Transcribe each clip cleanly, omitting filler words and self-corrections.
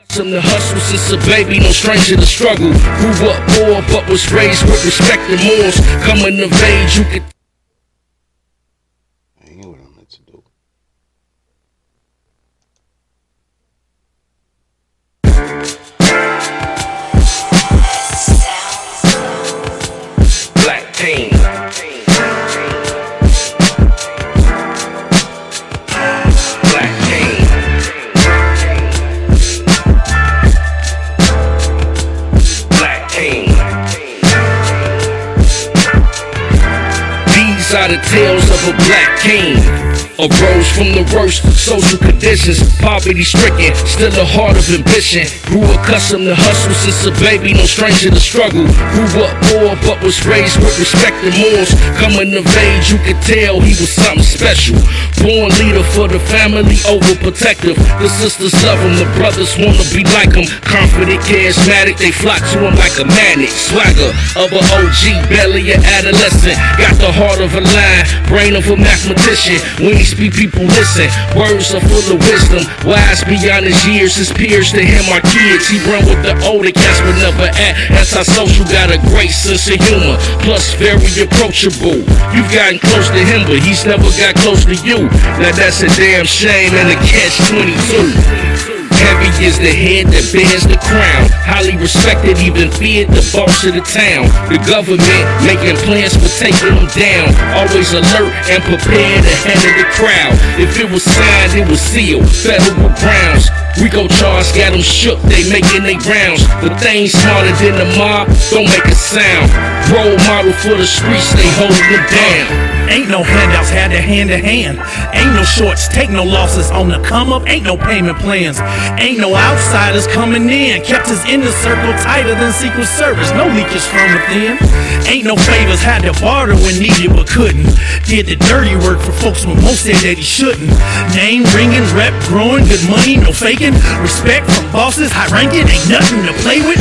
From the hustle since a baby, no stranger to struggle. Grew up poor, but was raised with respect and morals. Coming of age, you could. I ain't what I meant to do. Black King. These are the tales of a black king. Arose from the worst social conditions, poverty-stricken, still a heart of ambition. Grew accustomed to hustle since a baby, no stranger to struggle. Grew up poor, but was raised with respect and morals. Coming of age, you could tell he was something special. Born leader for the family, overprotective. The sisters love him, the brothers wanna be like him. Confident, charismatic, they flock to him like a magnet. Swagger of a OG, barely an adolescent. Got the heart of a lion, brain of a mathematician. When he speak, people listen. Words are full of wisdom, wise beyond his years. His peers to him are kids. He run with the older cats but never act antisocial. Got a great sense of humor, plus very approachable. You've gotten close to him, but he's never got close to you. Now that's a damn shame and a catch-22. Heavy is the head that bears the crown. Highly respected, even feared, the boss of the town. The government making plans for taking them down. Always alert and prepared ahead of the crowd. If it was signed, it was sealed. Federal grounds. We go charge, got them shook, they making they rounds. But they ain't smarter than the mob, don't make a sound. Role model for the streets, they holding them down. Ain't no handouts, had to hand to hand. Ain't no shorts, take no losses on the come up. Ain't no payment plans. Ain't no outsiders coming in. Kept his inner circle tighter than Secret Service. No leakage from within. Ain't no favors, had to barter when needed but couldn't. Did the dirty work for folks when most said that he shouldn't. Name ringing, rep growing, good money, no faking. Respect from bosses, high ranking, ain't nothing to play with.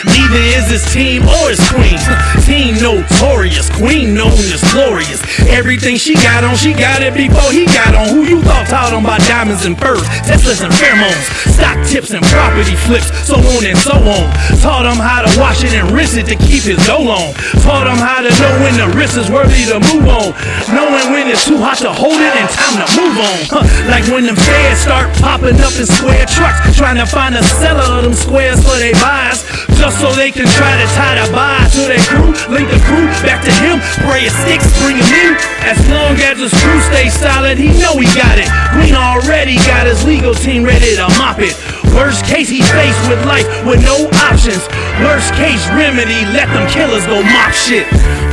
Neither is his team or his queen. Team notorious, queen known as glorious. Everything she got it before he got on. Who you thought taught him about diamonds and furs, Teslas and pheromones, stock tips and property flips, so on and so on. Taught him how to wash it and rinse it to keep his dough on. Taught him how to know when the risk is worthy to move on. Knowing when it's too hot to hold it and time to move on. Like when them feds start popping up in square trucks, trying to find a seller of them squares for they buys. Just so they can try to tie the buy to their crew. Link the crew back to him. Spray his sticks, bring him in. As long as his crew stays solid, he know he got it. Green already got his legal team ready to mop it. Worst case, he's faced with life with no options. Worst case remedy, let them killers go mop shit.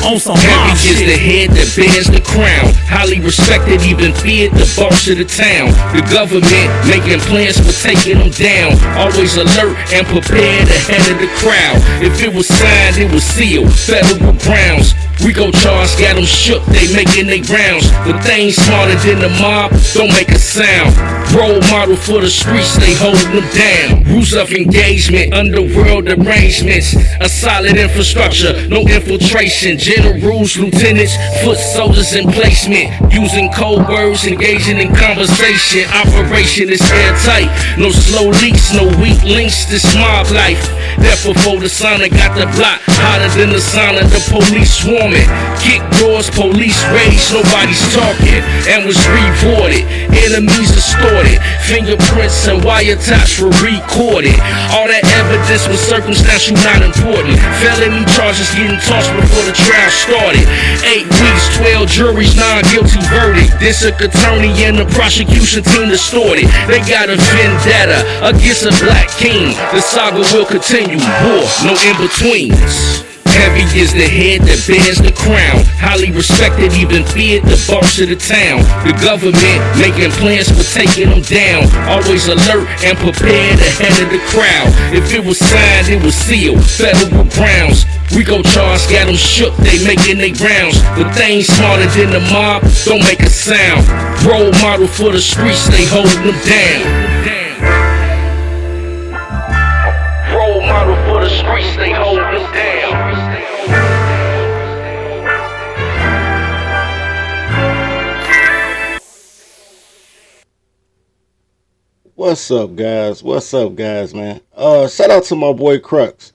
On some mob shit. Heavy is the head that bears the crown. Highly respected, even feared, the boss of the town. The government making plans for taking them down. Always alert and prepared ahead of the crowd. If it was signed, it was sealed. Federal grounds. We go charge, got them shook, they making they rounds. But they ain't smarter than the mob, don't make a sound. Role model for the streets, they holding them down. Rules of engagement, underworld arrangements. A solid infrastructure, no infiltration. Generals, lieutenants, foot soldiers in placement. Using code words, engaging in conversation. Operation is airtight, no slow leaks, no weak links. This mob life. Therefore, before the sauna got the block hotter than the sauna, the police swarm. Kick doors, police rage, nobody's talking, and was rewarded. Enemies distorted, fingerprints and wiretaps were recorded. All that evidence was circumstantial, not important. Felony charges getting tossed before the trial started. 8 weeks, 12 juries, non-guilty verdict. District attorney and the prosecution team distorted. They got a vendetta against a black king. The saga will continue, war, no in-betweens. Heavy is the head that bears the crown. Highly respected, even feared, the boss of the town. The government making plans for taking them down. Always alert and prepared ahead of the crowd. If it was signed, it was sealed. Federal grounds. We go charge, got them shook, they making they rounds. But they ain't smarter than the mob, don't make a sound. Role model for the streets, they holding them down. Role model for the streets, they holding them down. What's up, guys? What's up, guys, man? Shout out to my boy Crux.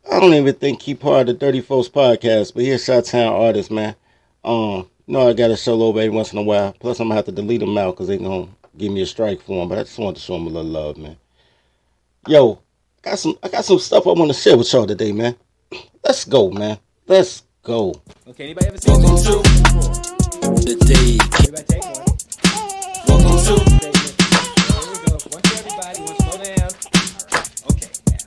I don't even think he part of the Dirty Folks podcast, but he a Chi-Town artist, man. I got to show love every once in a while. Plus, I'm gonna have to delete him out because they gonna give me a strike for him. But I just wanted to show him a little love, man. Yo, I got some stuff I want to share with y'all today, man. Let's go, man. Let's go. Okay, anybody ever seen Welcome to the day. Everybody take one. Welcome to. There we go. One to everybody. One slow down. Okay, now.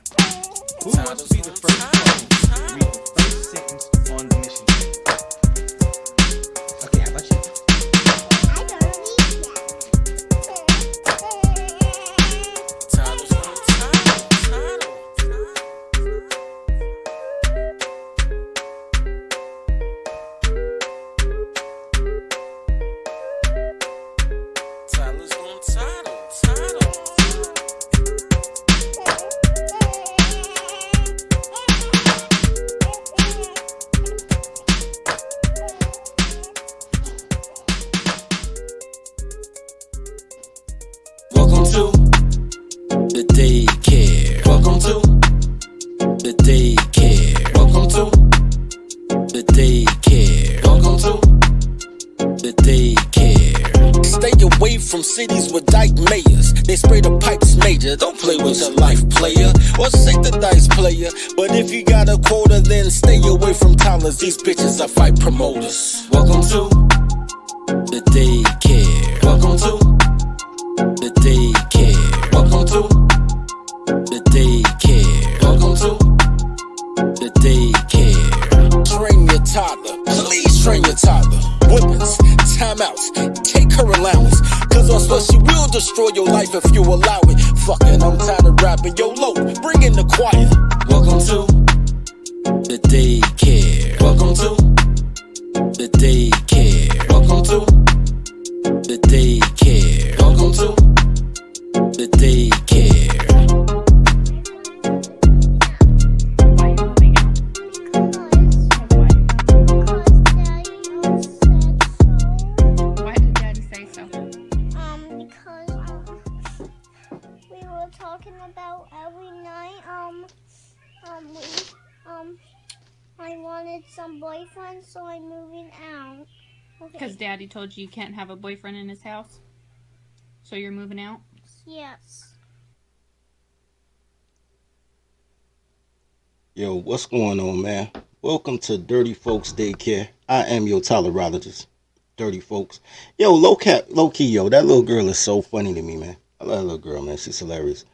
Who wants to be the first one to read the first sentence on the mission? Okay, how about you? Welcome to the daycare. Welcome to the daycare. Welcome to the daycare. Welcome to the daycare. Stay away from cities with dyke mayors. They spray the pipes major. Don't play with your life, player. Or shake the dice, player. But if you got a quota, then stay away from toddlers. These bitches are fight promoters. Welcome to the daycare. Welcome to the daycare. Welcome to the daycare. Welcome to the daycare. Train your toddler. Please train your toddler. Whippings, timeouts, take her allowance. Cause on what she will destroy your life if you allow it. Fucking, I'm tired of rapping. Yo, low, bring in the choir. Welcome to the daycare. Welcome to the daycare. Welcome to the daycare. Welcome to the daycare. Why are you moving out? Why did Daddy say so? Because we were talking about every night, I wanted some boyfriend, so I'm moving out. Okay. Because Daddy told you can't have a boyfriend in his house? So you're moving out? Yes. Yo, what's going on, man? Welcome to Dirty Folks Daycare. I am your tolerologist, Dirty Folks. Yo, low key, yo, that little girl is so funny to me, man. I love that little girl, man. She's hilarious.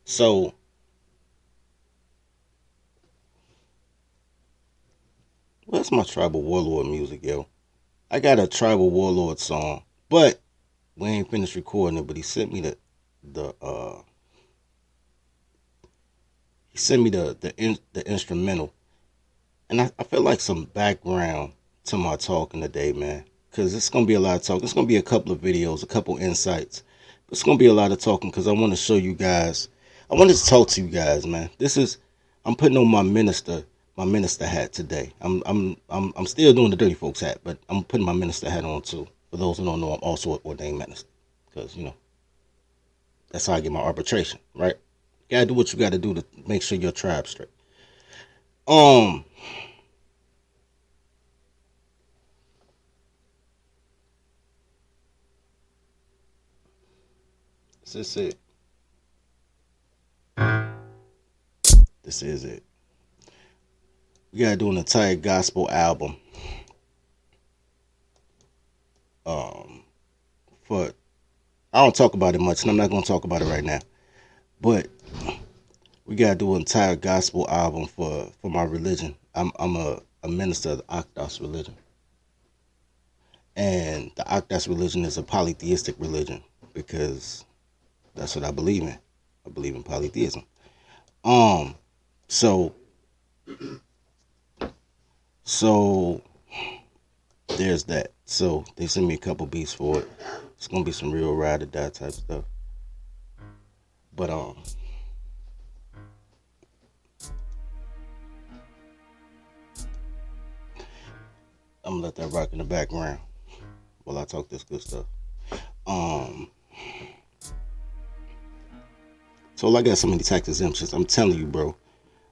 So where's my tribal warlord music, yo? I got a tribal warlord song, but we ain't finished recording it. But he sent me the instrumental, and I feel like some background to my talking today, man, because it's gonna be a lot of talking. It's gonna be a couple of videos, a couple insights, but it's gonna be a lot of talking because I want to show you guys. I wanted to talk to you guys, man. I'm putting on my minister hat today. I'm still doing the Dirty Folks hat, but I'm putting my minister hat on too. For those who don't know, I'm also an ordained minister, because that's how I get my arbitration, right? You gotta do what you gotta do to make sure your tribe's straight. This is it. This is it. We gotta do an entire gospel album. For I don't talk about it much, and I'm not gonna talk about it right now. But we gotta do an entire gospel album for my religion. I'm a minister of the OakSummers religion, and the OakSummers religion is a polytheistic religion because that's what I believe in. I believe in polytheism. So there's that. So they sent me a couple beats for it. It's gonna be some real ride or die type stuff. But I'm gonna let that rock in the background. while I talk this good stuff. So I got so many tax exemptions. I'm telling you, bro.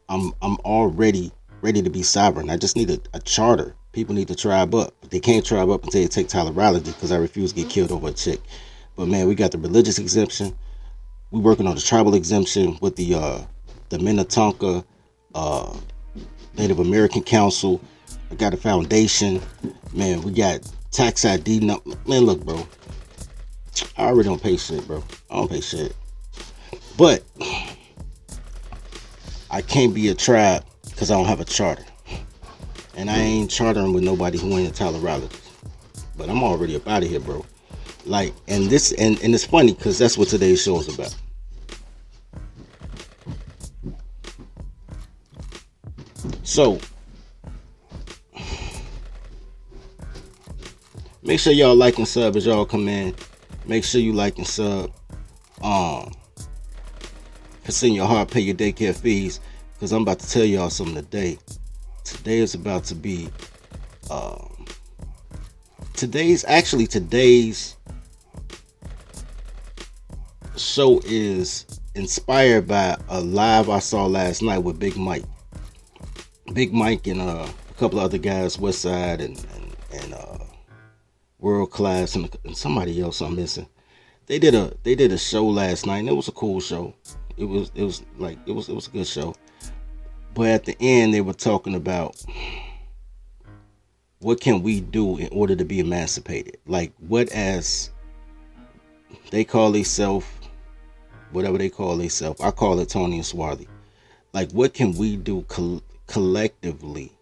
I'm already ready to be sovereign. I just need a charter. People need to tribe up. They can't tribe up until they take tolerology, because I refuse to get killed over a chick. But man, we got the religious exemption. We working on the tribal exemption with the Minnetonka Native American Council. I got a foundation. Man, we got tax ID. Man, look, bro. I already don't pay shit, bro. I don't pay shit. But I can't be a tribe because I don't have a charter. And I ain't chartering with nobody who ain't a tolerologist. But I'm already up out of here, bro. Like, and it's funny because that's what today's show is about. So, make sure y'all like and sub as y'all come in. Make sure you like and sub. Consider your heart, pay your daycare fees, because I'm about to tell y'all something today. Today is about to be today's show is inspired by a live I saw last night with Big Mike. Big Mike and a couple of other guys, Westside and World Class and somebody else I'm missing. They did a show last night, and it was a cool show. It was a good show. But at the end, they were talking about what can we do in order to be emancipated. Like, what, as they call themselves, whatever they call themselves, I call it Tony and Swarthy. Like, what can we do collectively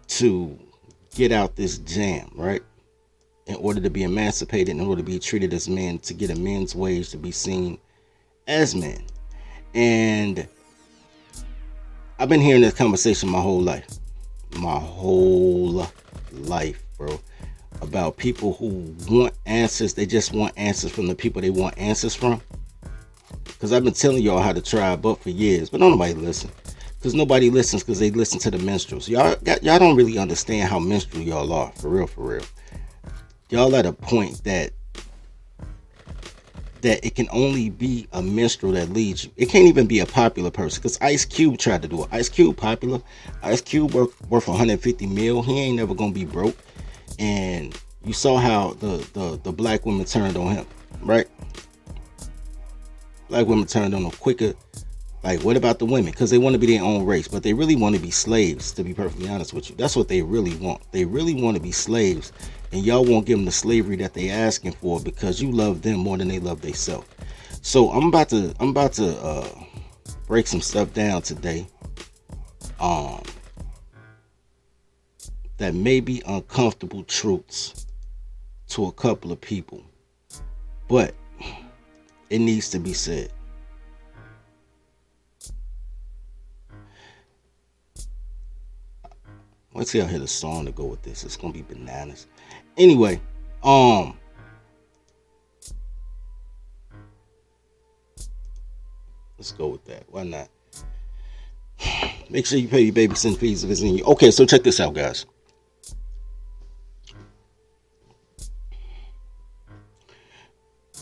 to get out this jam, right? In order to be emancipated, in order to be treated as men, to get a men's wage, to be seen as men. And I've been hearing this conversation my whole life, bro, about people who want answers. They just want answers from the people they want answers from. Because I've been telling y'all how to tribe up for years, but nobody listen. Because nobody listens because they listen to the minstrels. Y'all don't really understand how minstrel y'all are, for real. Y'all at a point that it can only be a minstrel that leads you. It can't even be a popular person, because Ice Cube tried to do it. Ice Cube popular. Ice Cube worth 150 mil. He ain't never gonna be broke. And you saw how the black women turned on him, right? Black women turned on him quicker. Like, what about the women? Because they want to be their own race, but they really want to be slaves, to be perfectly honest with you. That's what they really want. They really want to be slaves, and y'all won't give them the slavery that they asking for, because you love them more than they love themselves. So I'm about to break some stuff down today that may be uncomfortable truths to a couple of people, but it needs to be said. Let's see, I hit a song to go with this. It's gonna be bananas. Anyway, let's go with that. Why not? Make sure you pay your babysitting fees if it's in you. Okay, so check this out, guys.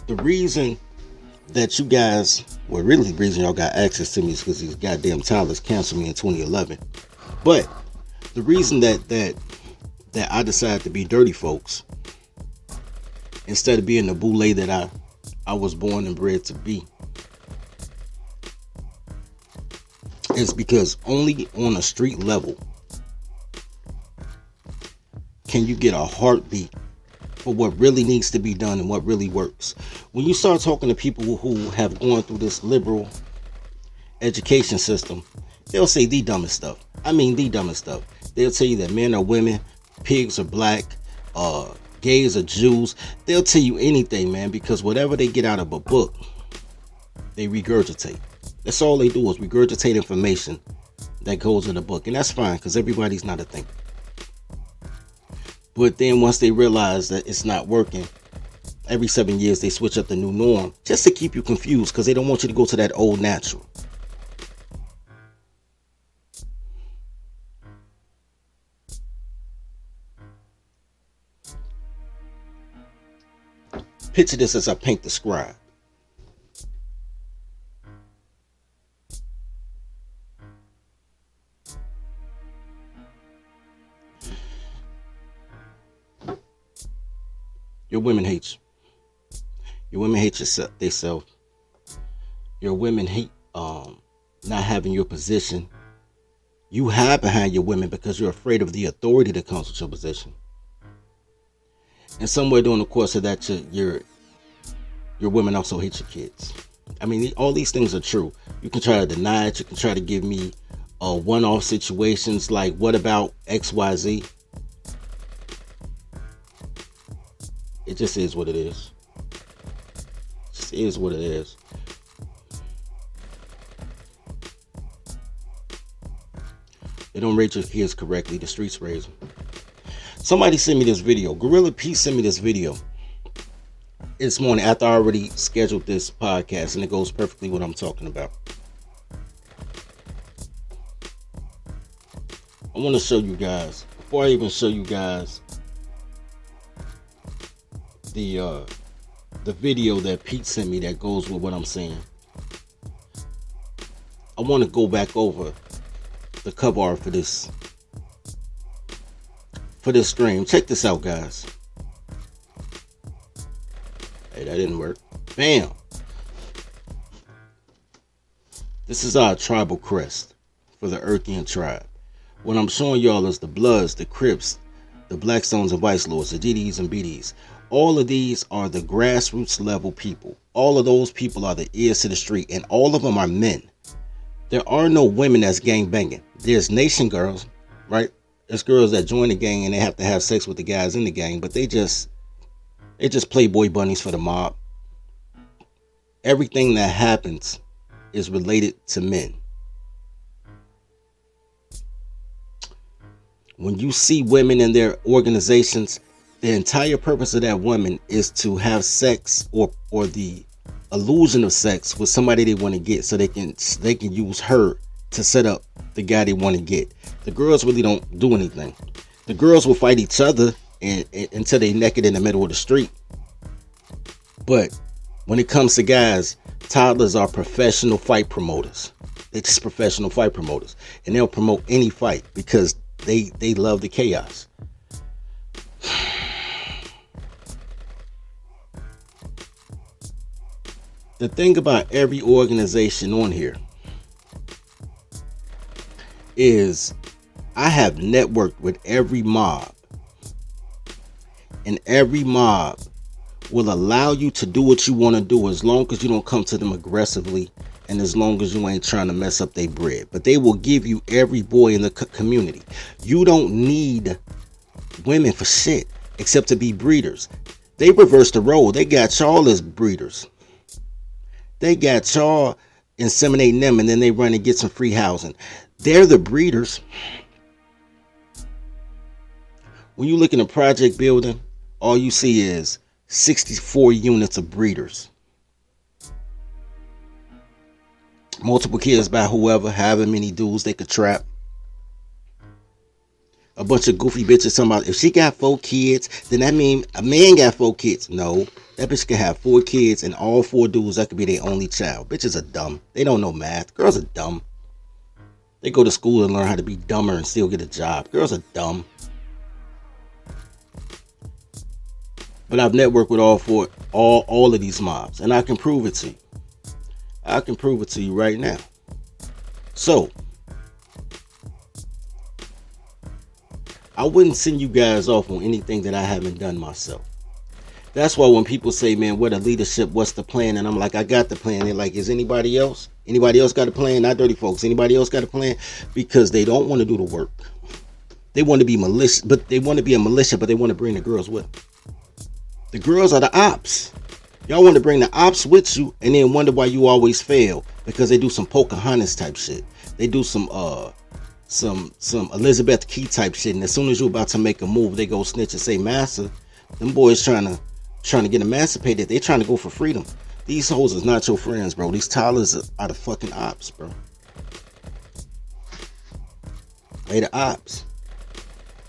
The reason that you guys, well, really the reason y'all got access to me is because these goddamn Tyler's canceled me in 2011. But the reason that I decided to be dirty, folks, instead of being the boule that I was born and bred to be, is because only on a street level can you get a heartbeat for what really needs to be done and what really works. When you start talking to people who have gone through this liberal education system, they'll say the dumbest stuff. I mean, the dumbest stuff. They'll tell you that men are women, pigs are black, gays are Jews. They'll tell you anything, man, because whatever they get out of a book, they regurgitate. That's all they do, is regurgitate information that goes in the book. And that's fine, because everybody's not a thinker. But then once they realize that it's not working, every 7 years they switch up the new norm just to keep you confused, because they don't want you to go to that old natural. Picture this as I paint the scribe. Your women hate you. Your women hate themselves. Your women hate not having your position. You hide behind your women because you're afraid of the authority that comes with your position. And somewhere during the course of that, your women also hate your kids. I mean, all these things are true. You can try to deny it. You can try to give me one-off situations like, what about XYZ? It just is what it is. It just is what it is. They don't raise your kids correctly. The streets raise them. Somebody sent me this video. Gorilla P sent me this video this morning after I already scheduled this podcast, and it goes perfectly what I'm talking about. I want to show you guys, before I even show you guys the video that Pete sent me that goes with what I'm saying. I want to go back over the cover art for this stream. Check this out, guys. Hey, that didn't work. Bam. This is our tribal crest for the Erkeon Tribe. What I'm showing y'all is the Bloods, the Crips, the Blackstones and Vice Lords, the GDs and BDs. All of these are the grassroots level people. All of those people are the ears to the street, and all of them are men. There are no women that's gang banging. There's nation girls, right? There's girls that join the gang and they have to have sex with the guys in the gang, but they just playboy bunnies for the mob. Everything that happens is related to men. When you see women in their organizations, the entire purpose of that woman is to have sex or the illusion of sex with somebody they want to get, so they can use her to set up the guy they want to get. The girls really don't do anything. The girls will fight each other until they naked in the middle of the street. But when it comes to guys, toddlers are professional fight promoters. They're just professional fight promoters, and they'll promote any fight because they love the chaos. The thing about every organization on here is I have networked with every mob, and every mob will allow you to do what you want to do as long as you don't come to them aggressively and as long as you ain't trying to mess up their bread. But they will give you every boy in the community. You don't need women for shit except to be breeders. They reversed the role. They got y'all as breeders. They got y'all inseminating them, and then they run and get some free housing. They're the breeders. When you look in a project building, all you see is 64 units of breeders. Multiple kids by whoever, however many dudes they could trap. A bunch of goofy bitches talking about if she got 4 kids, then that mean a man got 4 kids. No, that bitch can have 4 kids and all 4 dudes, that could be their only child. Bitches are dumb. They don't know math. Girls are dumb. They go to school and learn how to be dumber and still get a job. Girls are dumb. But I've networked with all of these mobs, and I can prove it to you. I can prove it to you right now. So I wouldn't send you guys off on anything that I haven't done myself. That's why when people say, man, what a leadership, what's the plan? And I'm like, I got the plan. They're like, is anybody else? Anybody else got a plan? Not dirty folks. Anybody else got a plan? Because they don't want to do the work. They want to be militia, but they want to be a militia, but they want to bring the girls with them. The girls are the ops. Y'all want to bring the ops with you and then wonder why you always fail, because they do some Pocahontas type shit. They do some Elizabeth Key type shit, and as soon as you're about to make a move, they go snitch and say, "Massa, them boys trying to get emancipated. They trying to go for freedom." These hoes is not your friends, bro. These toddlers are the fucking ops, bro. They the ops.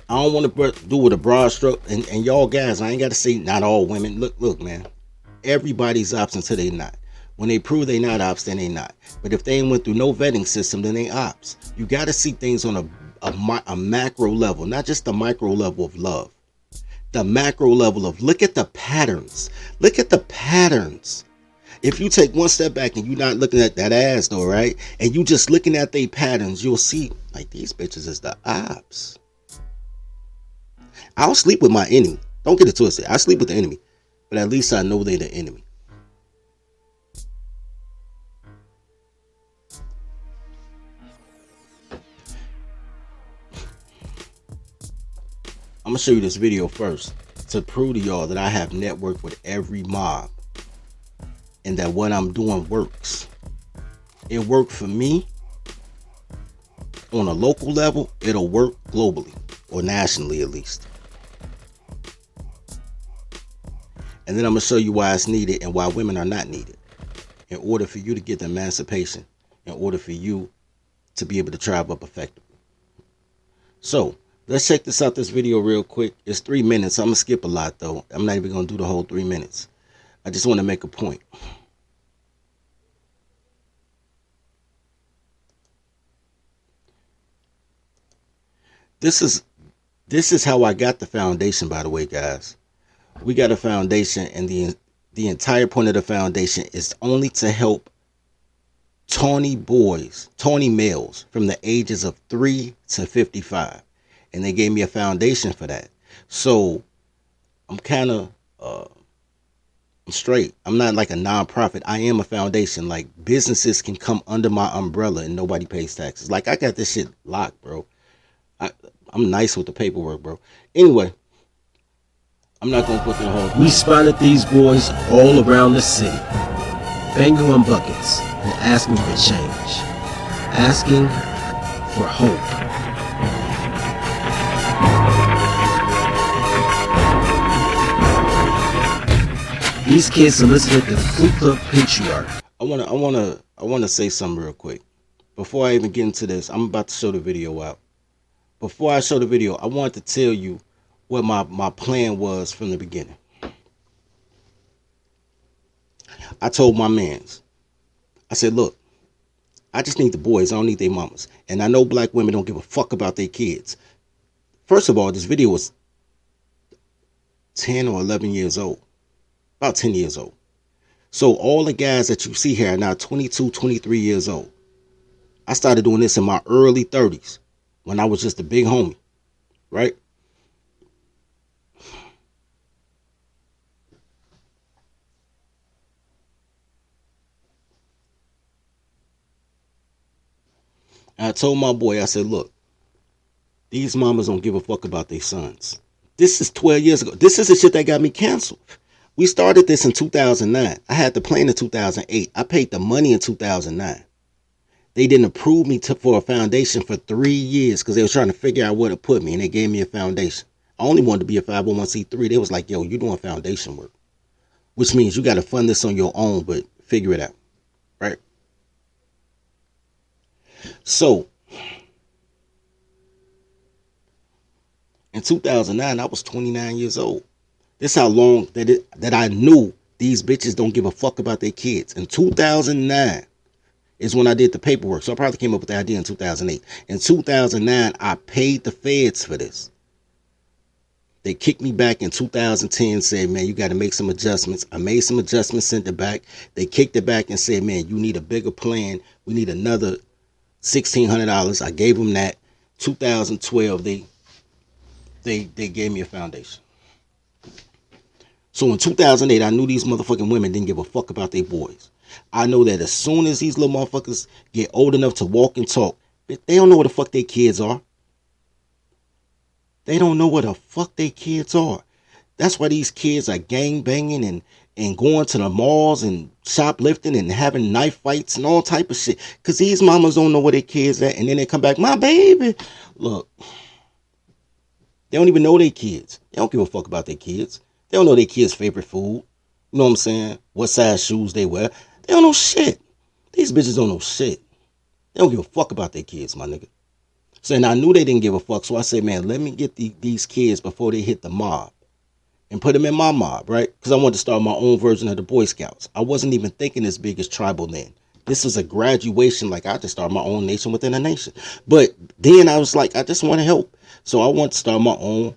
I don't want to do with a broad stroke, and y'all guys, I ain't got to say not all women. Look, man. everybody's ops until they not. When they prove they not ops, then they not. But if they ain't went through no vetting system, then they ops. You got to see things on a macro level, not just the micro level of love. The macro level of look at the patterns. Look at the patterns. If you take one step back and you're not looking at that ass though, right? And you just looking at they patterns, you'll see like these bitches is the ops. I'll sleep with my enemy. Don't get it twisted. I sleep with the enemy. But at least I know they're the enemy. I'm going to show you this video first to prove to y'all that I have networked with every mob and that what I'm doing works. It worked for me on a local level. It'll work globally or nationally at least. And then I'm going to show you why it's needed and why women are not needed in order for you to get the emancipation, in order for you to be able to tribe up effectively. So let's check this out, this video real quick. It's 3 minutes. I'm going to skip a lot though. I'm not even going to do the whole 3 minutes. I just want to make a point. This is how I got the foundation, by the way, guys. We got a foundation, and the entire point of the foundation is only to help tawny males from the ages of 3 to 55. And they gave me a foundation for that. So I'm kind of straight. I'm not like a nonprofit. I am a foundation. Like businesses can come under my umbrella and nobody pays taxes. Like I got this shit locked, bro. I'm nice with the paperwork, bro. Anyway, I'm not going to put the whole... We spotted these boys all around the city, banging on buckets and asking for change, asking for hope. These kids elicited the Ku Klux patriarch. I wanna say something real quick. Before I even get into this, I'm about to show the video out. Before I show the video, I want to tell you what my plan was from the beginning. I told my mans, I said, look, I just need the boys. I don't need their mamas. And I know black women don't give a fuck about their kids. First of all, this video was 10 or 11 years old. About 10 years old. So all the guys that you see here are now 22, 23 years old. I started doing this in my early 30s when I was just a big homie, right? And I told my boy, I said, look, these mamas don't give a fuck about their sons. This is 12 years ago. This is the shit that got me canceled. We started this in 2009. I had the plan in 2008. I paid the money in 2009. They didn't approve me for a foundation for 3 years because they were trying to figure out where to put me, and they gave me a foundation. I only wanted to be a 501c3. They was like, yo, you're doing foundation work, which means you got to fund this on your own, but figure it out, right? So in 2009, I was 29 years old. This is how long that I knew these bitches don't give a fuck about their kids. In 2009 is when I did the paperwork. So I probably came up with the idea in 2008. In 2009, I paid the feds for this. They kicked me back in 2010, said, man, you got to make some adjustments. I made some adjustments, sent it back. They kicked it back and said, man, you need a bigger plan. We need another $1,600. I gave them that. 2012, they gave me a foundation. So in 2008, I knew these motherfucking women didn't give a fuck about their boys. I know that as soon as these little motherfuckers get old enough to walk and talk, they don't know what the fuck their kids are. They don't know what the fuck their kids are. That's why these kids are gang banging and going to the malls and shoplifting and having knife fights and all type of shit. Because these mamas don't know where their kids at. And then they come back, my baby. Look, they don't even know their kids. They don't give a fuck about their kids. They don't know their kids' favorite food. You know what I'm saying? What size shoes they wear. They don't know shit. These bitches don't know shit. They don't give a fuck about their kids, my nigga. So and I knew they didn't give a fuck. So I said, man, let me get these kids before they hit the mob. and put them in my mob, right? Because I wanted to start my own version of the Boy Scouts. I wasn't even thinking as big as tribal then. This was a graduation, like I just started my own nation within a nation. But then I was like, I just want to help. So I want to start my own.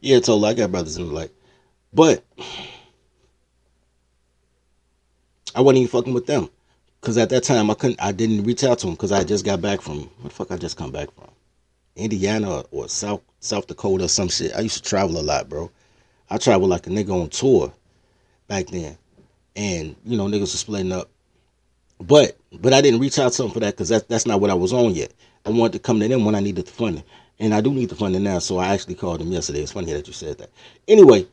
Yeah, totally. I got brothers in the light. But I wasn't even fucking with them. Because at that time, I didn't reach out to them because I just got back from, where the fuck I just come back from? Indiana or South Dakota or some shit. I used to travel a lot, bro. I traveled like a nigga on tour back then. And, you know, niggas were splitting up. But I didn't reach out to them for that because that's not what I was on yet. I wanted to come to them when I needed the funding. And I do need the funding now, so I actually called them yesterday. It's funny that you said that. Anyway,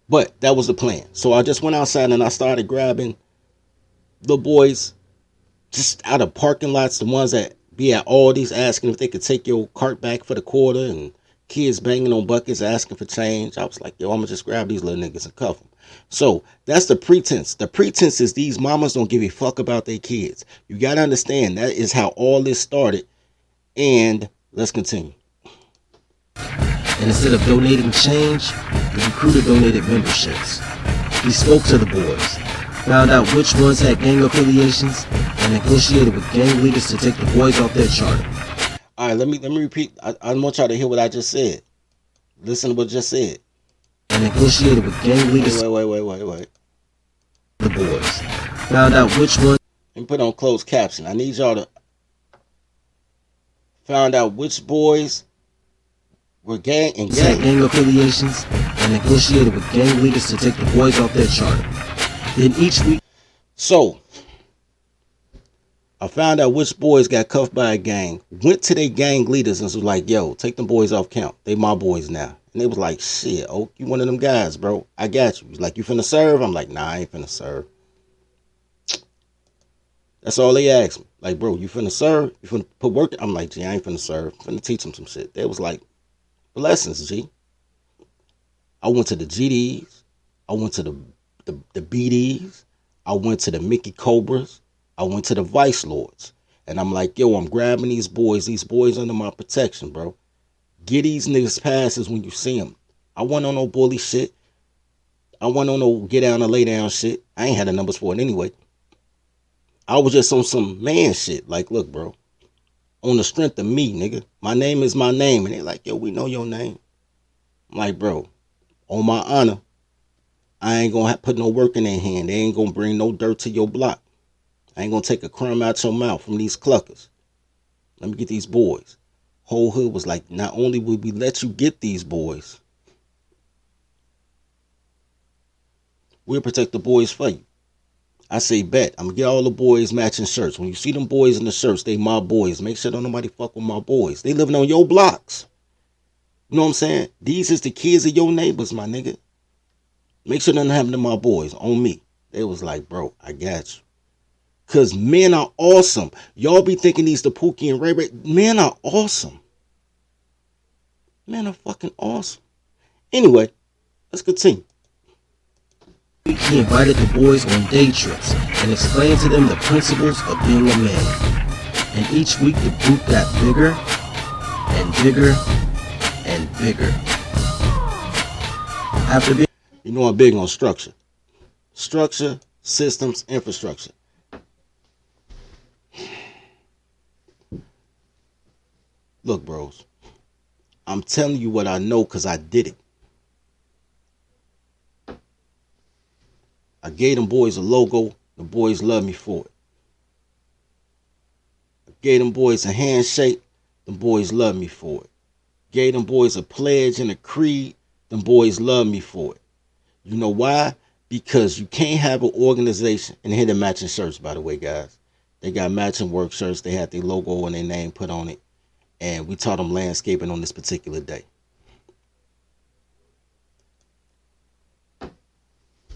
but that was the plan. So I just went outside and I started grabbing the boys just out of parking lots, the ones that be at Aldi's asking if they could take your cart back for the quarter, and kids banging on buckets asking for change. I was like, yo, I'm gonna just grab these little niggas and cuff them. So that's the pretense. The pretense is these mamas don't give a fuck about their kids. You gotta understand that is how all this started. And let's continue. And instead of donating change, the recruiter donated memberships. He spoke to the boys, found out which ones had gang affiliations, and negotiated with gang leaders to take the boys off their charter. All right, let me repeat. I want y'all to hear what I just said. Listen to what I just said. And negotiated with gang leaders. Wait. The boys found out which ones. And put on closed caption. I need y'all to found out which boys were gang affiliations, and negotiated with gang leaders to take the boys off their charter. Then each week. So I found out which boys got cuffed by a gang, went to their gang leaders and was like, yo, take them boys off count. They my boys now. And they was like, shit, Oak, you one of them guys, bro. I got you. He's like, you finna serve? I'm like, nah, I ain't finna serve. That's all they asked me. Like, bro, you finna serve? You finna put work? I'm like, gee, I ain't finna serve. I'm finna teach them some shit. They was like, blessings, G. I went to the GDs. I went to the BDs. I went to the Mickey Cobras. I went to the Vice Lords. And I'm like, yo, I'm grabbing these boys under my protection, bro. Get these niggas passes when you see them. I wasn't on no bully shit. I wasn't on no get down and lay down shit. I ain't had the numbers for it anyway. I was just on some man shit. Like, look, bro. On the strength of me, nigga. My name is my name. And they like, yo, we know your name. I'm like, bro, on my honor, I ain't gonna put no work in their hand. They ain't gonna bring no dirt to your block. I ain't gonna take a crumb out your mouth from these cluckers. Let me get these boys. Whole hood was like, not only would we let you get these boys, we'll protect the boys for you. I say, bet. I'm gonna get all the boys matching shirts. When you see them boys in the shirts, they my boys. Make sure don't nobody fuck with my boys. They living on your blocks. You know what I'm saying? These is the kids of your neighbors, my nigga. Make sure nothing happen to my boys. On me. They was like, bro, I got you. Because men are awesome. Y'all be thinking these the Pookie and Ray Ray. Men are awesome. Men are fucking awesome. Anyway, let's continue. He invited the boys on day trips and explained to them the principles of being a man. And each week the group got bigger and bigger and bigger. After being, you know I'm big on structure. Structure, systems, infrastructure. Look, bros, I'm telling you what I know because I did it. I gave them boys a logo. The boys love me for it. I gave them boys a handshake. The boys love me for it. Gave them boys a pledge and a creed. The boys love me for it. You know why? Because you can't have an organization, and here the matching shirts, by the way, guys. They got matching work shirts. They had their logo and their name put on it. And we taught them landscaping on this particular day.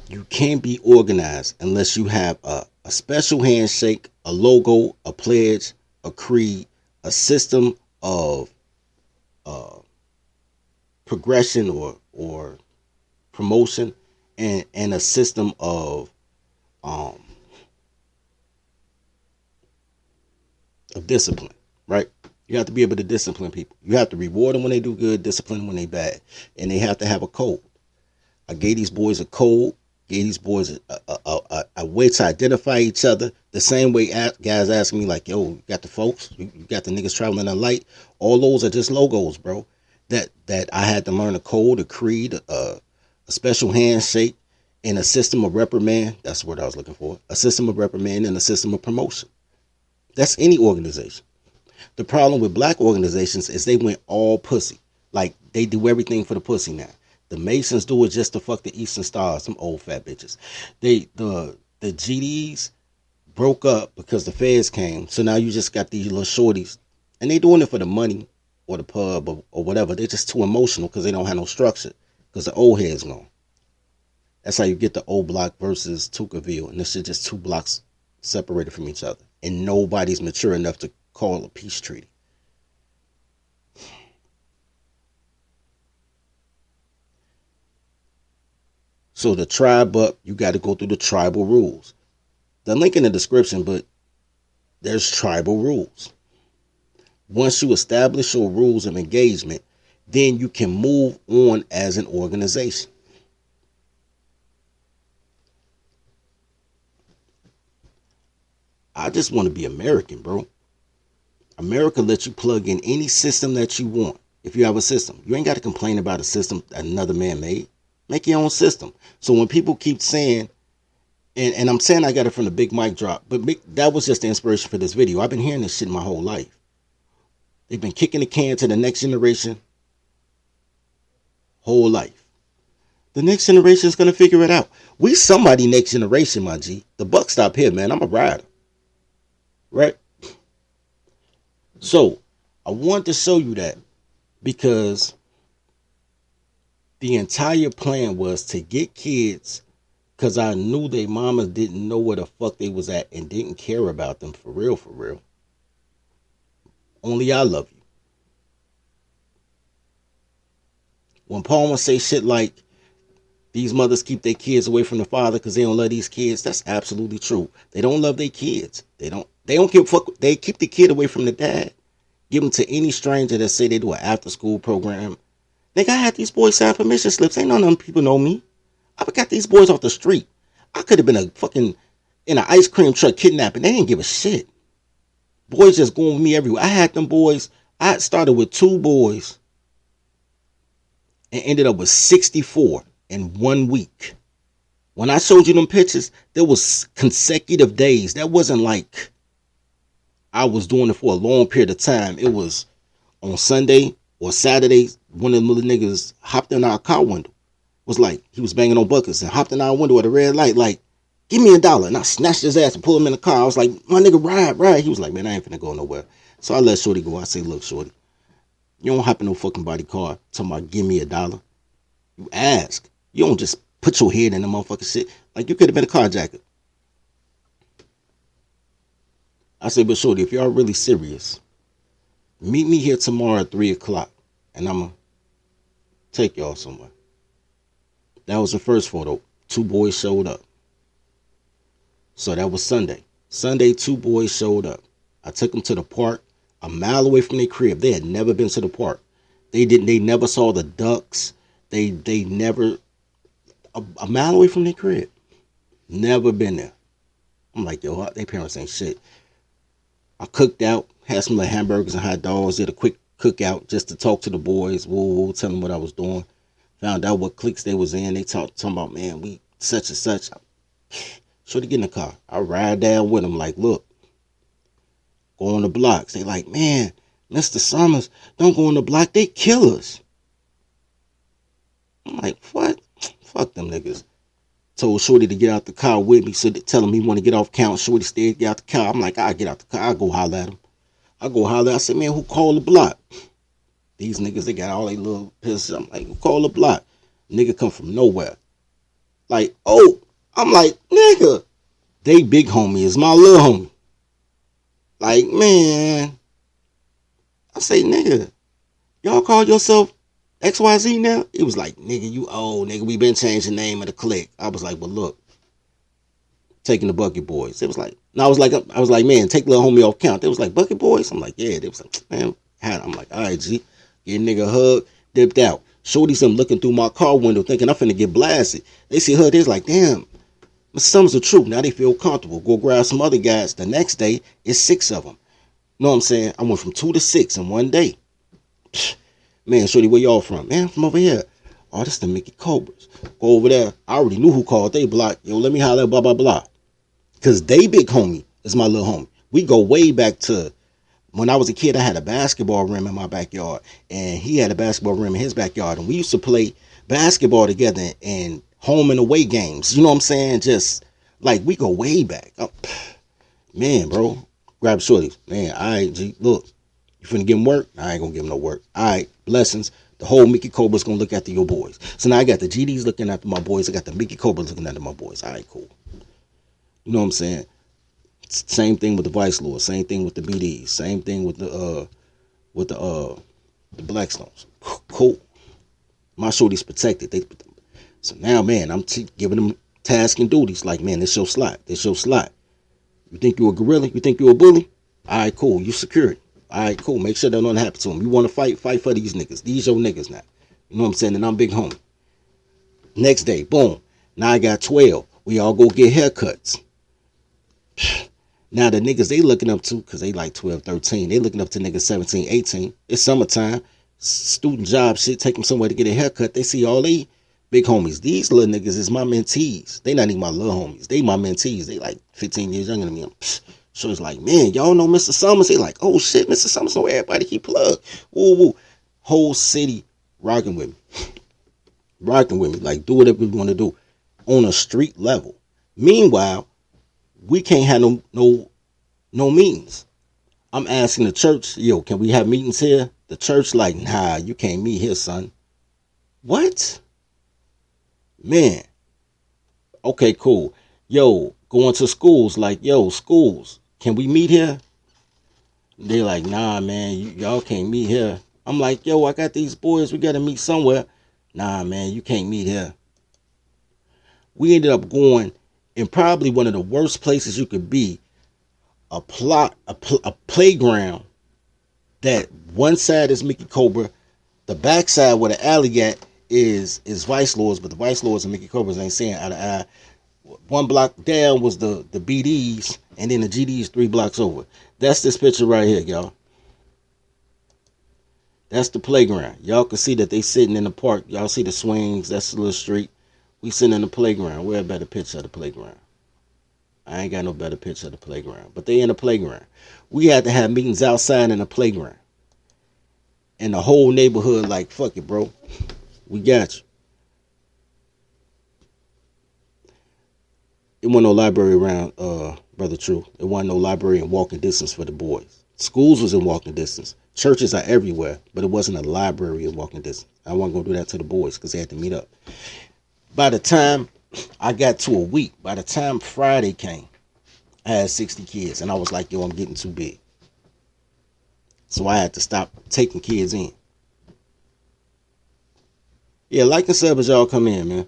You can't be organized unless you have a special handshake, a logo, a pledge, a creed, a system of progression or promotion, and a system of of discipline, right? You have to be able to discipline people. You have to reward them when they do good, discipline them when they bad. And they have to have a code. I gave these boys a code, gave these boys a way to identify each other. The same way guys ask me, like, yo, you got the folks, you got the niggas traveling in light. All those are just logos, bro. That I had to learn a code, a creed, a special handshake, and a system of reprimand. That's what I was looking for. A system of reprimand and a system of promotion. That's any organization. The problem with black organizations is they went all pussy. Like, they do everything for the pussy now. The Masons do it just to fuck the Eastern Stars, some old fat bitches. The GDs broke up because the feds came. So now you just got these little shorties. And they doing it for the money or the pub or whatever. They're just too emotional because they don't have no structure. Because the old head's gone. That's how you get the old block versus Tukaville. And this shit just 2 blocks separated from each other. And nobody's mature enough to call a peace treaty. So the tribe up, you got to go through the tribal rules. The link in the description, but there's tribal rules. Once you establish your rules of engagement, then you can move on as an organization. I just want to be American, bro. America lets you plug in any system that you want. If you have a system, you ain't got to complain about a system that another man made. Make your own system. So when people keep saying, and I'm saying I got it from the Big Mic drop, but that was just the inspiration for this video. I've been hearing this shit my whole life. They've been kicking the can to the next generation whole life. The next generation is going to figure it out. We somebody next generation, my G. The buck stop here, man. I'm a rider. Right? So, I want to show you that because the entire plan was to get kids, because I knew their mamas didn't know where the fuck they was at and didn't care about them for real, for real. Only I love you. When Palmer say shit like, these mothers keep their kids away from the father because they don't love these kids, that's absolutely true. They don't love their kids. They don't give a fuck. They keep the kid away from the dad. Give them to any stranger that say they do an after school program. Nigga, I had these boys sign permission slips. Ain't none of them people know me. I got these boys off the street. I could have been a fucking in an ice cream truck kidnapping. They didn't give a shit. Boys just going with me everywhere. I had them boys. I started with 2 boys and ended up with 64 in 1 week. When I showed you them pictures, there was consecutive days. That wasn't like I was doing it for a long period of time. It was on Sunday or Saturday. One of them little niggas hopped in our car window. Was like, he was banging on buckets and hopped in our window at a red light, like, give me $1. And I snatched his ass and pulled him in the car. I was like, my nigga, ride. He was like, man, I ain't finna go nowhere. So I let Shorty go. I say, look, Shorty, you don't hop in no fucking body car talking about give me $1. You ask. You don't just put your head in the motherfucking shit. Like, you could have been a carjacker. I said, but Shorty, if y'all really serious, meet me here tomorrow at 3 o'clock. And I'm going to take y'all somewhere. That was the first photo. 2 boys showed up. So that was Sunday. Sunday, 2 boys showed up. I took them to the park, a mile away from their crib. They had never been to the park. They never saw the ducks. They never, a mile away from their crib. Never been there. I'm like, yo, their parents ain't shit. I cooked out, had some little hamburgers and hot dogs, did a quick cookout just to talk to the boys, tell them what I was doing. Found out what cliques they was in. They talking about, man, we such and such. Shorty get in the car. I ride down with them like, look, go on the blocks. They like, man, Mr. Summers, don't go on the block. They kill us. I'm like, what? Fuck them niggas. Told Shorty to get out the car with me. So they tell him he want to get off count. Shorty stayed, get out the car. I'm like, I'll get out the car. I'll go holler at him. I said, man, who called the block? These niggas, they got all they little pisses. I'm like, who called the block? Nigga come from nowhere. Like, oh, I'm like, nigga, they big homie is my little homie. Like, man, I say, nigga, y'all call yourself XYZ now? It was like, nigga, you old, nigga, we been changing the name of the clique. I was like, well, look, taking the Bucket Boys. It was like, and I was like, man, take little homie off count. They was like, Bucket Boys? I'm like, yeah. They was like, man, I'm like, all right, G. Get a nigga a hug, dipped out. Shorty's them looking through my car window thinking I'm finna get blasted. They see her, they's like, damn, Mr. Summers the truth. Now they feel comfortable. Go grab some other guys. The next day, it's 6 of them. You know what I'm saying? I went from 2 to 6 in one day. Man, Shorty, where y'all from? Man, I'm from over here. Oh, this the Mickey Cobras. Go over there. I already knew who called. They block. Yo, let me holler, blah, blah, blah. Because they big homie is my little homie. We go way back to when I was a kid. I had a basketball rim in my backyard. And he had a basketball rim in his backyard. And we used to play basketball together and home and away games. You know what I'm saying? Just like we go way back. Oh, man, bro. Grab Shorty. Man, all right, G. Look, you finna give him work? I ain't gonna give him no work. All right, blessings. The whole Mickey Cobra's gonna look after your boys. So now I got the GDs looking after my boys. I got the Mickey Cobras looking after my boys. All right, cool. You know what I'm saying? Same thing with the Vice Lords. Same thing with the BDs. Same thing with the Blackstones. Cool. My shorty's protected. So now, man, I'm giving them tasks and duties. Like, man, this your slot. This your slot. You think you a gorilla? You think you a bully? All right, cool. You security. All right, cool. Make sure that don't happen to them. You want to fight for these niggas. These your niggas now. You know what I'm saying? And I'm big homie. Next day, boom. Now I got 12. We all go get haircuts. Now the niggas they looking up to, because they like 12, 13. They looking up to niggas 17, 18. It's summertime. Student job shit. Take them somewhere to get a haircut. They see all they big homies. These little niggas is my mentees. They not even my little homies. They my mentees. They like 15 years younger than me. So it's like, man, y'all know Mr. Summers. They like, oh shit, Mr. Summers. So everybody keep plugged. Woo woo. Whole city rocking with me. Rocking with me. Like, do whatever we want to do on a street level. Meanwhile, we can't have no meetings. I'm asking the church, yo, can we have meetings here? The church like, nah, you can't meet here, son. What? Man. Okay, cool. Yo, going to schools, like, yo, schools, can we meet here? They're like, nah, man, y'all can't meet here. I'm like, yo, I got these boys, we got to meet somewhere. Nah, man, you can't meet here. We ended up going in probably one of the worst places you could be, a playground that one side is Mickey Cobra, the back side where the alley at is Vice Lords, but the Vice Lords and Mickey Cobras ain't seeing eye to eye. One block down was the BDs, and then the GDs 3 blocks over. That's this picture right here, y'all. That's the playground. Y'all can see that they sitting in the park. Y'all see the swings. That's the little street. We sitting in the playground. Where a better picture of the playground? I ain't got no better picture of the playground. But they in the playground. We had to have meetings outside in the playground. And the whole neighborhood like, fuck it, bro. We got you. It wasn't no library around, Brother True. It wasn't no library in walking distance for the boys. Schools was in walking distance. Churches are everywhere, but it wasn't a library in walking distance. I wasn't going to do that to the boys because they had to meet up. By the time I got to a week, by the time Friday came, I had 60 kids. And I was like, yo, I'm getting too big. So I had to stop taking kids in. Yeah, like and sub as y'all come in, man.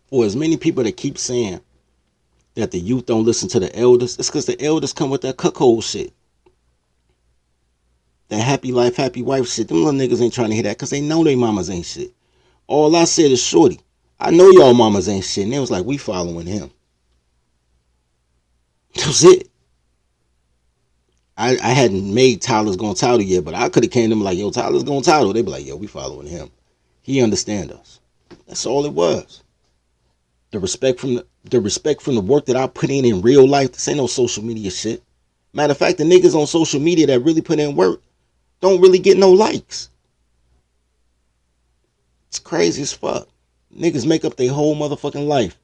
For as many people that keep saying that the youth don't listen to the elders, it's because the elders come with that cuckold shit. That happy life, happy wife shit. Them little niggas ain't trying to hear that because they know they mamas ain't shit. All I said is, shorty, I know y'all mamas ain't shit. And they was like, we following him. That was it. I hadn't made Tyler's gonna title yet, but I could have came to them like, yo, Tyler's gonna title. They'd be like, yo, we following him. He understand us. That's all it was. The respect from the work that I put in real life. This ain't no social media shit. Matter of fact, the niggas on social media that really put in work don't really get no likes. It's crazy as fuck. Niggas make up their whole motherfucking life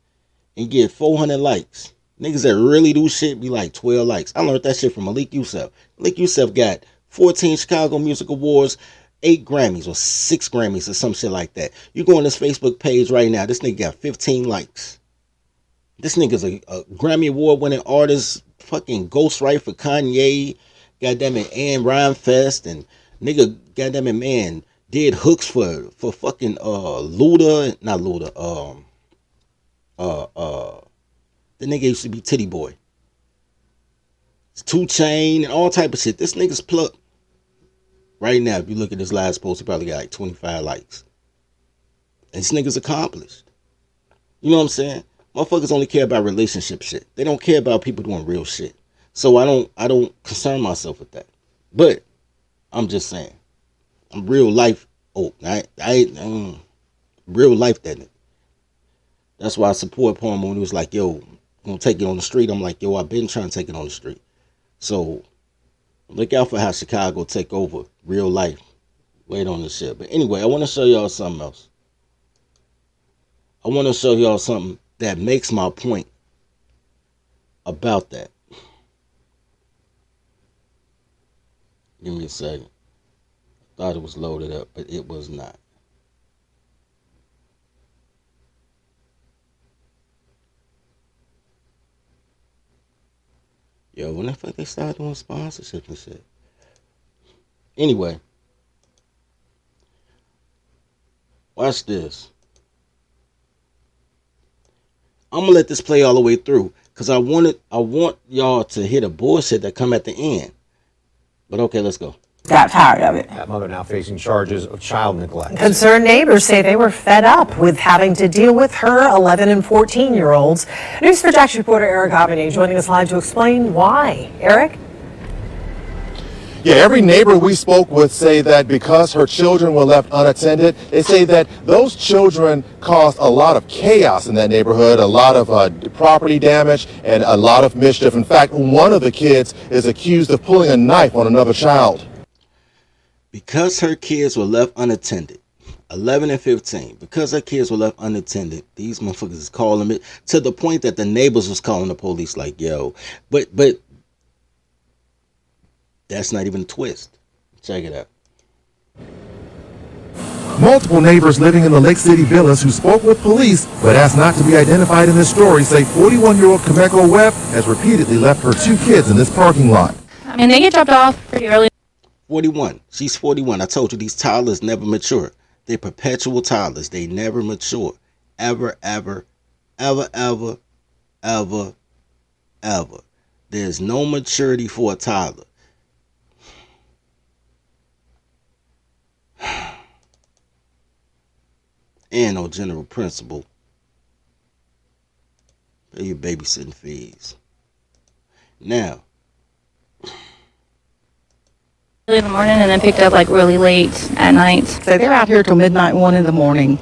and get 400 likes. Niggas that really do shit be like 12 likes. I learned that shit from Malik Yusef. Malik Yusef got 14 Chicago Music Awards, 8 Grammys or 6 Grammys or some shit like that. You go on this Facebook page right now, this nigga got 15 likes. This nigga's a Grammy Award winning artist, fucking ghostwriter for Kanye, goddamn it, and Rhyme Fest, and nigga, goddamn it, man, did hooks for fucking not Luda, the nigga used to be Titty Boy. It's 2 Chain and all type of shit. This nigga's plucked. Right now, if you look at this last post, he probably got like 25 likes. And this nigga's accomplished. You know what I'm saying? Motherfuckers only care about relationship shit. They don't care about people doing real shit. So I don't concern myself with that. But I'm just saying, I'm real life. Oh, real life that nigga. That's why I support Palmer when he was like, yo, I'm gonna take it on the street. I'm like, yo, I've been trying to take it on the street. So look out for how Chicago take over real life. Wait on this shit. But anyway, I want to show y'all something else. I want to show y'all something that makes my point about that. Give me a second. Thought it was loaded up, but it was not. Yo, when the fuck they start doing sponsorship and shit? Anyway. Watch this. I'm gonna let this play all the way through because I want y'all to hear the bullshit that come at the end. But okay, let's go. Got tired of it. That mother now facing charges of child neglect. Concerned neighbors say they were fed up with having to deal with her 11 and 14-year-olds. News4Jax reporter Eric Abernay joining us live to explain why. Eric? Yeah, every neighbor we spoke with say that because her children were left unattended, they say that those children caused a lot of chaos in that neighborhood, a lot of property damage, and a lot of mischief. In fact, one of the kids is accused of pulling a knife on another child. Because her kids were left unattended, 11 and 15, because her kids were left unattended, these motherfuckers is calling it to the point that the neighbors was calling the police like, yo, but that's not even a twist. Check it out. Multiple neighbors living in the Lake City Villas who spoke with police but asked not to be identified in this story say 41-year-old Kameko Webb has repeatedly left her 2 kids in this parking lot. I mean, they get dropped off pretty early. 41. She's 41. I told you these toddlers never mature. They're perpetual toddlers. They never mature. Ever, ever, ever, ever, ever, ever. There's no maturity for a toddler. And no general principle. Pay your babysitting fees. Now, Early in the morning and then picked up like really late at night. So they're out here till midnight, 1 in the morning.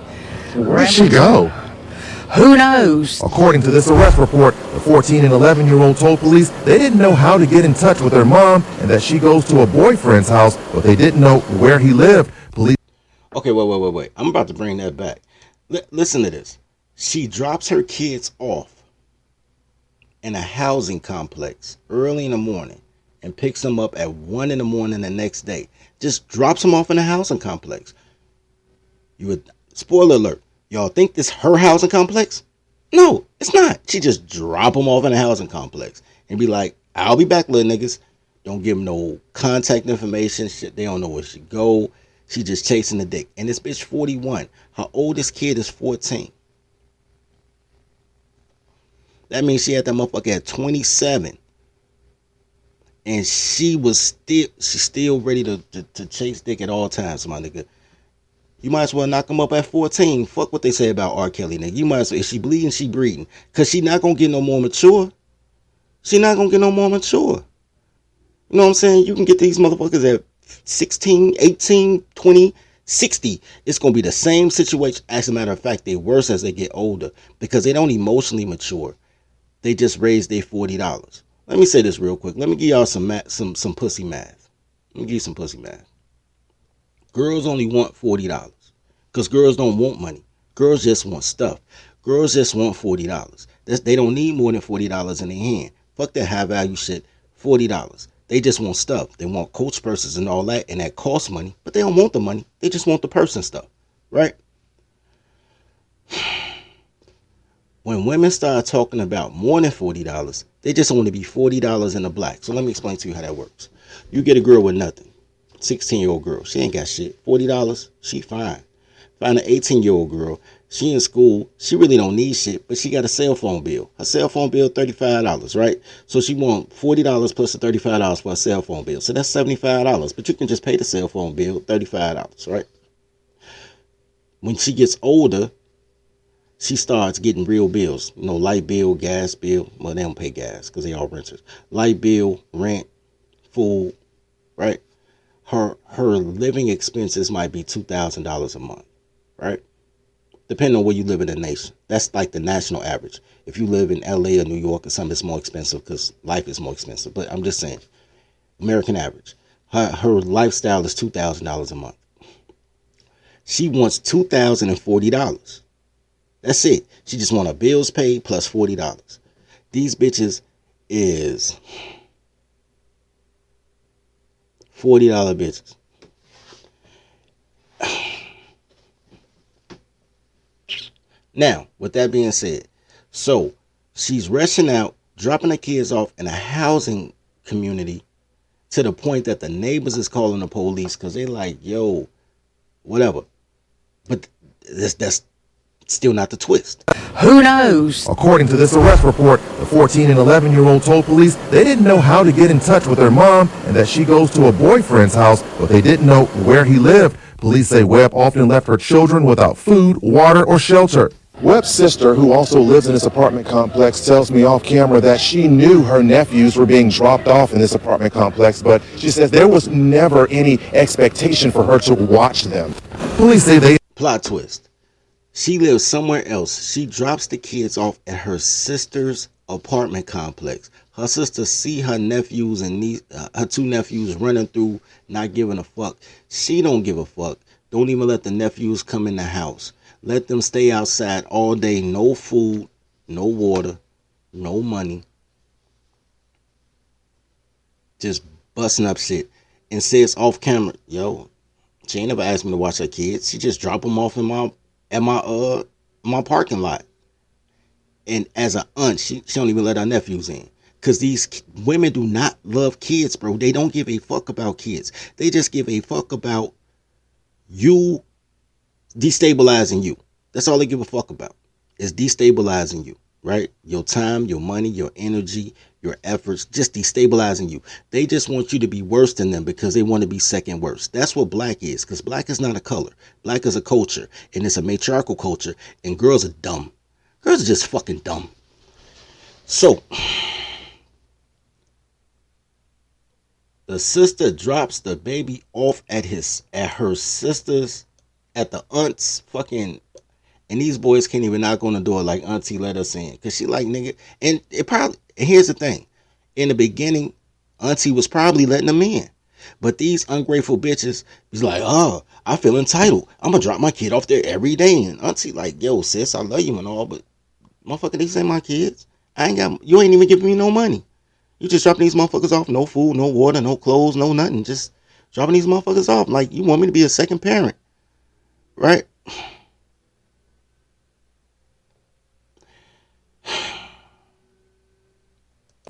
Where did she go? Who knows? According to this arrest report, the 14 and 11-year-old told police they didn't know how to get in touch with their mom and that she goes to a boyfriend's house, but they didn't know where he lived. Police. okay, wait. I'm about to bring that back. Listen to this. She drops her kids off in a housing complex early in the morning and picks them up at 1 in the morning the next day. Just drops them off in a housing complex. You would, spoiler alert, y'all think this her housing complex? No, it's not. She just drop them off in a housing complex and be like, I'll be back, little niggas. Don't give them no contact information. Shit, they don't know where she go. She just chasing the dick. And this bitch 41. Her oldest kid is 14. That means she had that motherfucker at 27. And she's still ready to chase dick at all times, my nigga. You might as well knock him up at 14. Fuck what they say about R. Kelly, nigga. You might as well, if she bleeding, she breeding. Cause she not gonna get no more mature. She not gonna get no more mature. You know what I'm saying? You can get these motherfuckers at 16, 18, 20, 60. It's gonna be the same situation. As a matter of fact, they're worse as they get older because they don't emotionally mature. They just raise their $40. Let me say this real quick. Let me give y'all some pussy math. Let me give you some pussy math. Girls only want $40 because girls don't want money. Girls just want stuff. Girls just want $40. They don't need more than $40 in their hand. Fuck that high value shit. $40. They just want stuff. They want Coach purses and all that, and that costs money, but they don't want the money. They just want the purse and stuff, right? When women start talking about more than $40, they just want to be $40 in the black. So let me explain to you how that works. You get a girl with nothing. 16-year-old girl. She ain't got shit. $40, she fine. Find an 18-year-old girl. She in school. She really don't need shit, but she got a cell phone bill. Her cell phone bill, $35, right? So she want $40 plus the $35 for a cell phone bill. So that's $75. But you can just pay the cell phone bill, $35, right? When she gets older, she starts getting real bills. You know, light bill, gas bill. Well, they don't pay gas because they all renters. Light bill, rent, food, right? Her living expenses might be $2,000 a month, right? Depending on where you live in the nation. That's like the national average. If you live in LA or New York or something, it's more expensive because life is more expensive. But I'm just saying, American average. Her lifestyle is $2,000 a month. She wants $2,040. That's it. She just want her bills paid plus $40. These bitches is $40 bitches. Now, with that being said, so she's rushing out, dropping the kids off in a housing community to the point that the neighbors is calling the police because they like, yo, whatever. But that's still not the twist. Who knows? According to this arrest report, the 14 and 11-year-old told police they didn't know how to get in touch with their mom and that she goes to a boyfriend's house, but they didn't know where he lived. Police say Webb often left her children without food, water, or shelter. Webb's sister, who also lives in this apartment complex, tells me off camera that she knew her nephews were being dropped off in this apartment complex, but she says there was never any expectation for her to watch them. Police say they... Plot twist. She lives somewhere else. She drops the kids off at her sister's apartment complex. Her sister see her nephews and her two nephews running through, not giving a fuck. She don't give a fuck. Don't even let the nephews come in the house. Let them stay outside all day. No food, no water, no money. Just busting up shit. And says off camera, yo, she ain't never asked me to watch her kids. She just drop them off in my parking lot. And as an aunt, she don't even let her nephews in. Because these women do not love kids, bro. They don't give a fuck about kids. They just give a fuck about you destabilizing you. That's all they give a fuck about. Is destabilizing you, right? Your time, your money, your energy, your efforts, just destabilizing you. They just want you to be worse than them because they want to be second worst. That's what black is, because black is not a color. Black is a culture, and it's a matriarchal culture, and girls are dumb. Girls are just fucking dumb. So, the sister drops the baby off at her sister's, at the aunt's fucking, and these boys can't even knock on the door like, auntie, let us in. Because she like, nigga, and it probably, and here's the thing. In the beginning, auntie was probably letting them in. But these ungrateful bitches is like, oh, I feel entitled. I'm going to drop my kid off there every day. And auntie like, yo, sis, I love you and all, but motherfucker, these ain't my kids. You ain't even giving me no money. You just dropping these motherfuckers off. No food, no water, no clothes, no nothing. Just dropping these motherfuckers off. Like, you want me to be a second parent. Right?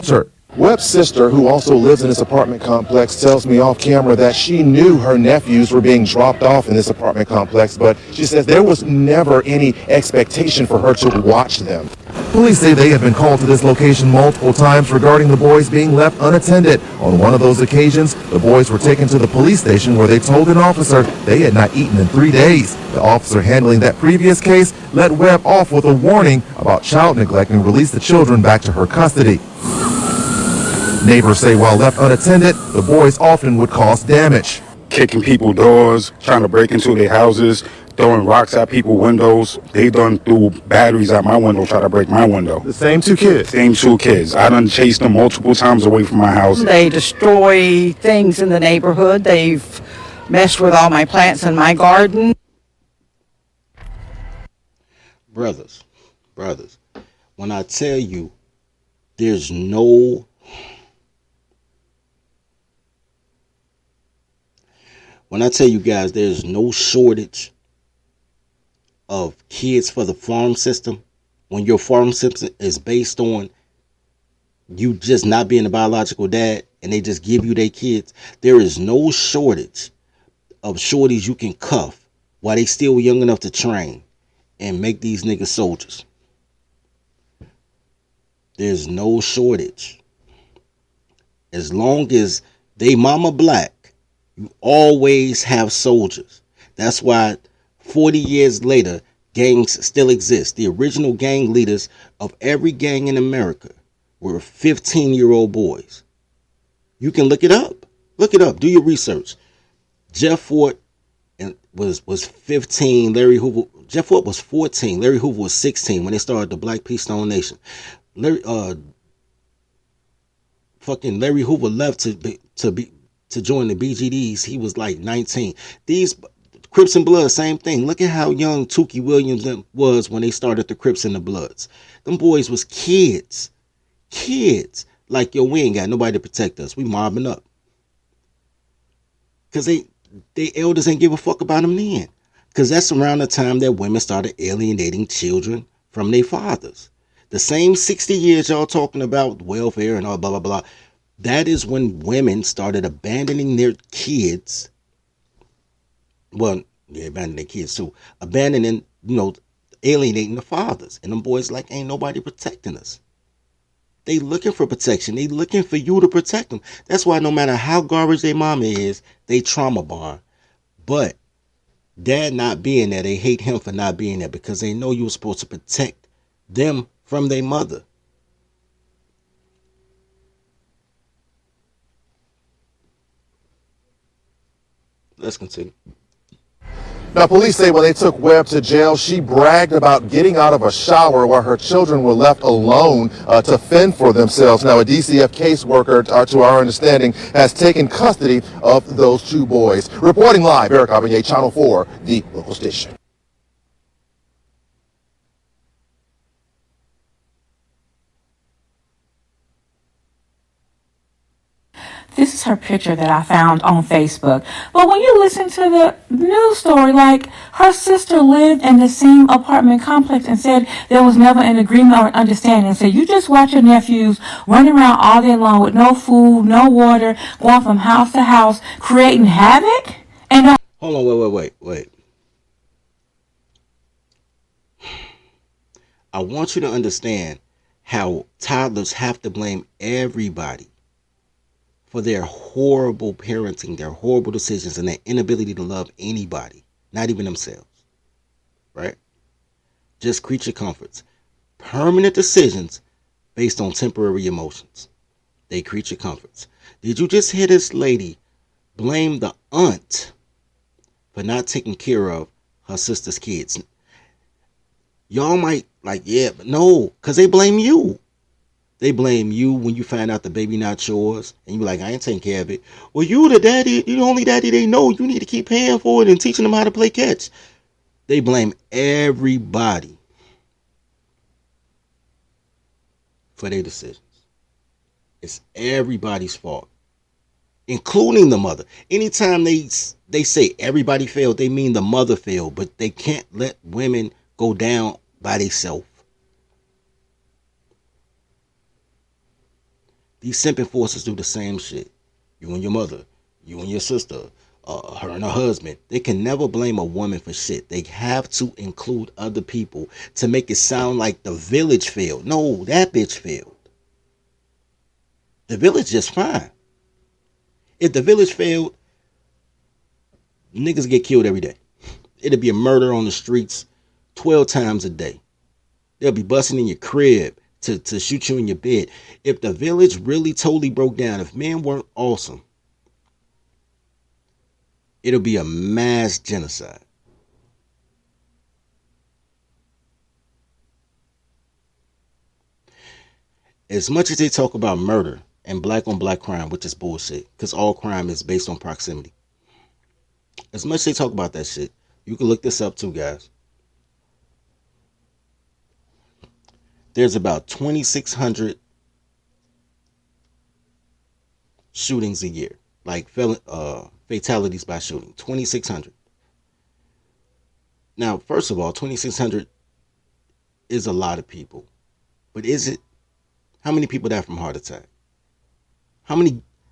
Sir. Webb's sister, who also lives in this apartment complex, tells me off camera that she knew her nephews were being dropped off in this apartment complex, but she says there was never any expectation for her to watch them. Police say they have been called to this location multiple times regarding the boys being left unattended. On one of those occasions, the boys were taken to the police station where they told an officer they had not eaten in 3 days. The officer handling that previous case let Webb off with a warning about child neglect and released the children back to her custody. Neighbors say while left unattended, the boys often would cause damage. Kicking people doors, trying to break into their houses, throwing rocks at people's windows. They done threw batteries at my window, try to break my window. The same two kids? Same two kids. I done chased them multiple times away from my house. They destroy things in the neighborhood. They've messed with all my plants in my garden. Brothers, when I tell you there's no When I tell you guys there's no shortage of kids for the farm system, when your farm system is based on you just not being a biological dad, and they just give you their kids, there is no shortage of shorties you can cuff while they still young enough to train and make these niggas soldiers. There's no shortage. As long as they mama black, you always have soldiers. That's why 40 years later, gangs still exist. The original gang leaders of every gang in America were 15-year-old boys. You can look it up. Look it up. Do your research. Jeff Fort was 15. Jeff Fort was 14. Larry Hoover was 16 when they started the Black Peace Stone Nation. Larry Hoover left to join the BGDs. He was like 19. These Crips and Bloods, same thing. Look at how young Tookie Williams was when they started the Crips and the Bloods. Them boys was kids. Like, yo, we ain't got nobody to protect us. We mobbing up. Because they elders ain't give a fuck about them then. Because that's around the time that women started alienating children from their fathers. The same 60 years y'all talking about welfare and all blah, blah, blah. That is when women started abandoning their kids. Well, they abandoned their kids too. Abandoning, alienating the fathers. And them boys like, ain't nobody protecting us. They looking for protection. They looking for you to protect them. That's why no matter how garbage their mama is, they trauma bond. But dad not being there, they hate him for not being there because they know you were supposed to protect them from their mother. Let's continue. Now, police say when they took Webb to jail, she bragged about getting out of a shower while her children were left alone to fend for themselves. Now, a DCF caseworker, to our understanding, has taken custody of those two boys. Reporting live, Eric Abier, Channel 4, the local station. This is her picture that I found on Facebook. But when you listen to the news story, like her sister lived in the same apartment complex and said there was never an agreement or an understanding. So you just watch your nephews running around all day long with no food, no water, going from house to house, creating havoc. And hold on, wait. I want you to understand how toddlers have to blame everybody for their horrible parenting, their horrible decisions, and their inability to love anybody, not even themselves, right? Just creature comforts. Permanent decisions based on temporary emotions. They creature comforts. Did you just hear this lady blame the aunt for not taking care of her sister's kids? Y'all might like, yeah, but no, because they blame you. They blame you when you find out the baby not yours, and you be like, I ain't taking care of it. Well, you the daddy, you the only daddy they know. You need to keep paying for it and teaching them how to play catch. They blame everybody for their decisions. It's everybody's fault, including the mother. Anytime they say everybody failed, they mean the mother failed, but they can't let women go down by themselves. These simping forces do the same shit. You and your mother, you and your sister, her and her husband. They can never blame a woman for shit. They have to include other people to make it sound like the village failed. No, that bitch failed. The village just fine. If the village failed, niggas get killed every day. It'll be a murder on the streets 12 times a day. They'll be busting in your crib to shoot you in your bed. If the village really totally broke down, if men weren't awesome, it'll be a mass genocide. As much as they talk about murder and black on black crime, which is bullshit, because all crime is based on proximity. As much as they talk about that shit, you can look this up too, guys. There's about 2,600 shootings a year, like fatalities by shooting. 2,600. Now, first of all, 2,600 is a lot of people, but is it? How many people die from heart attack? How many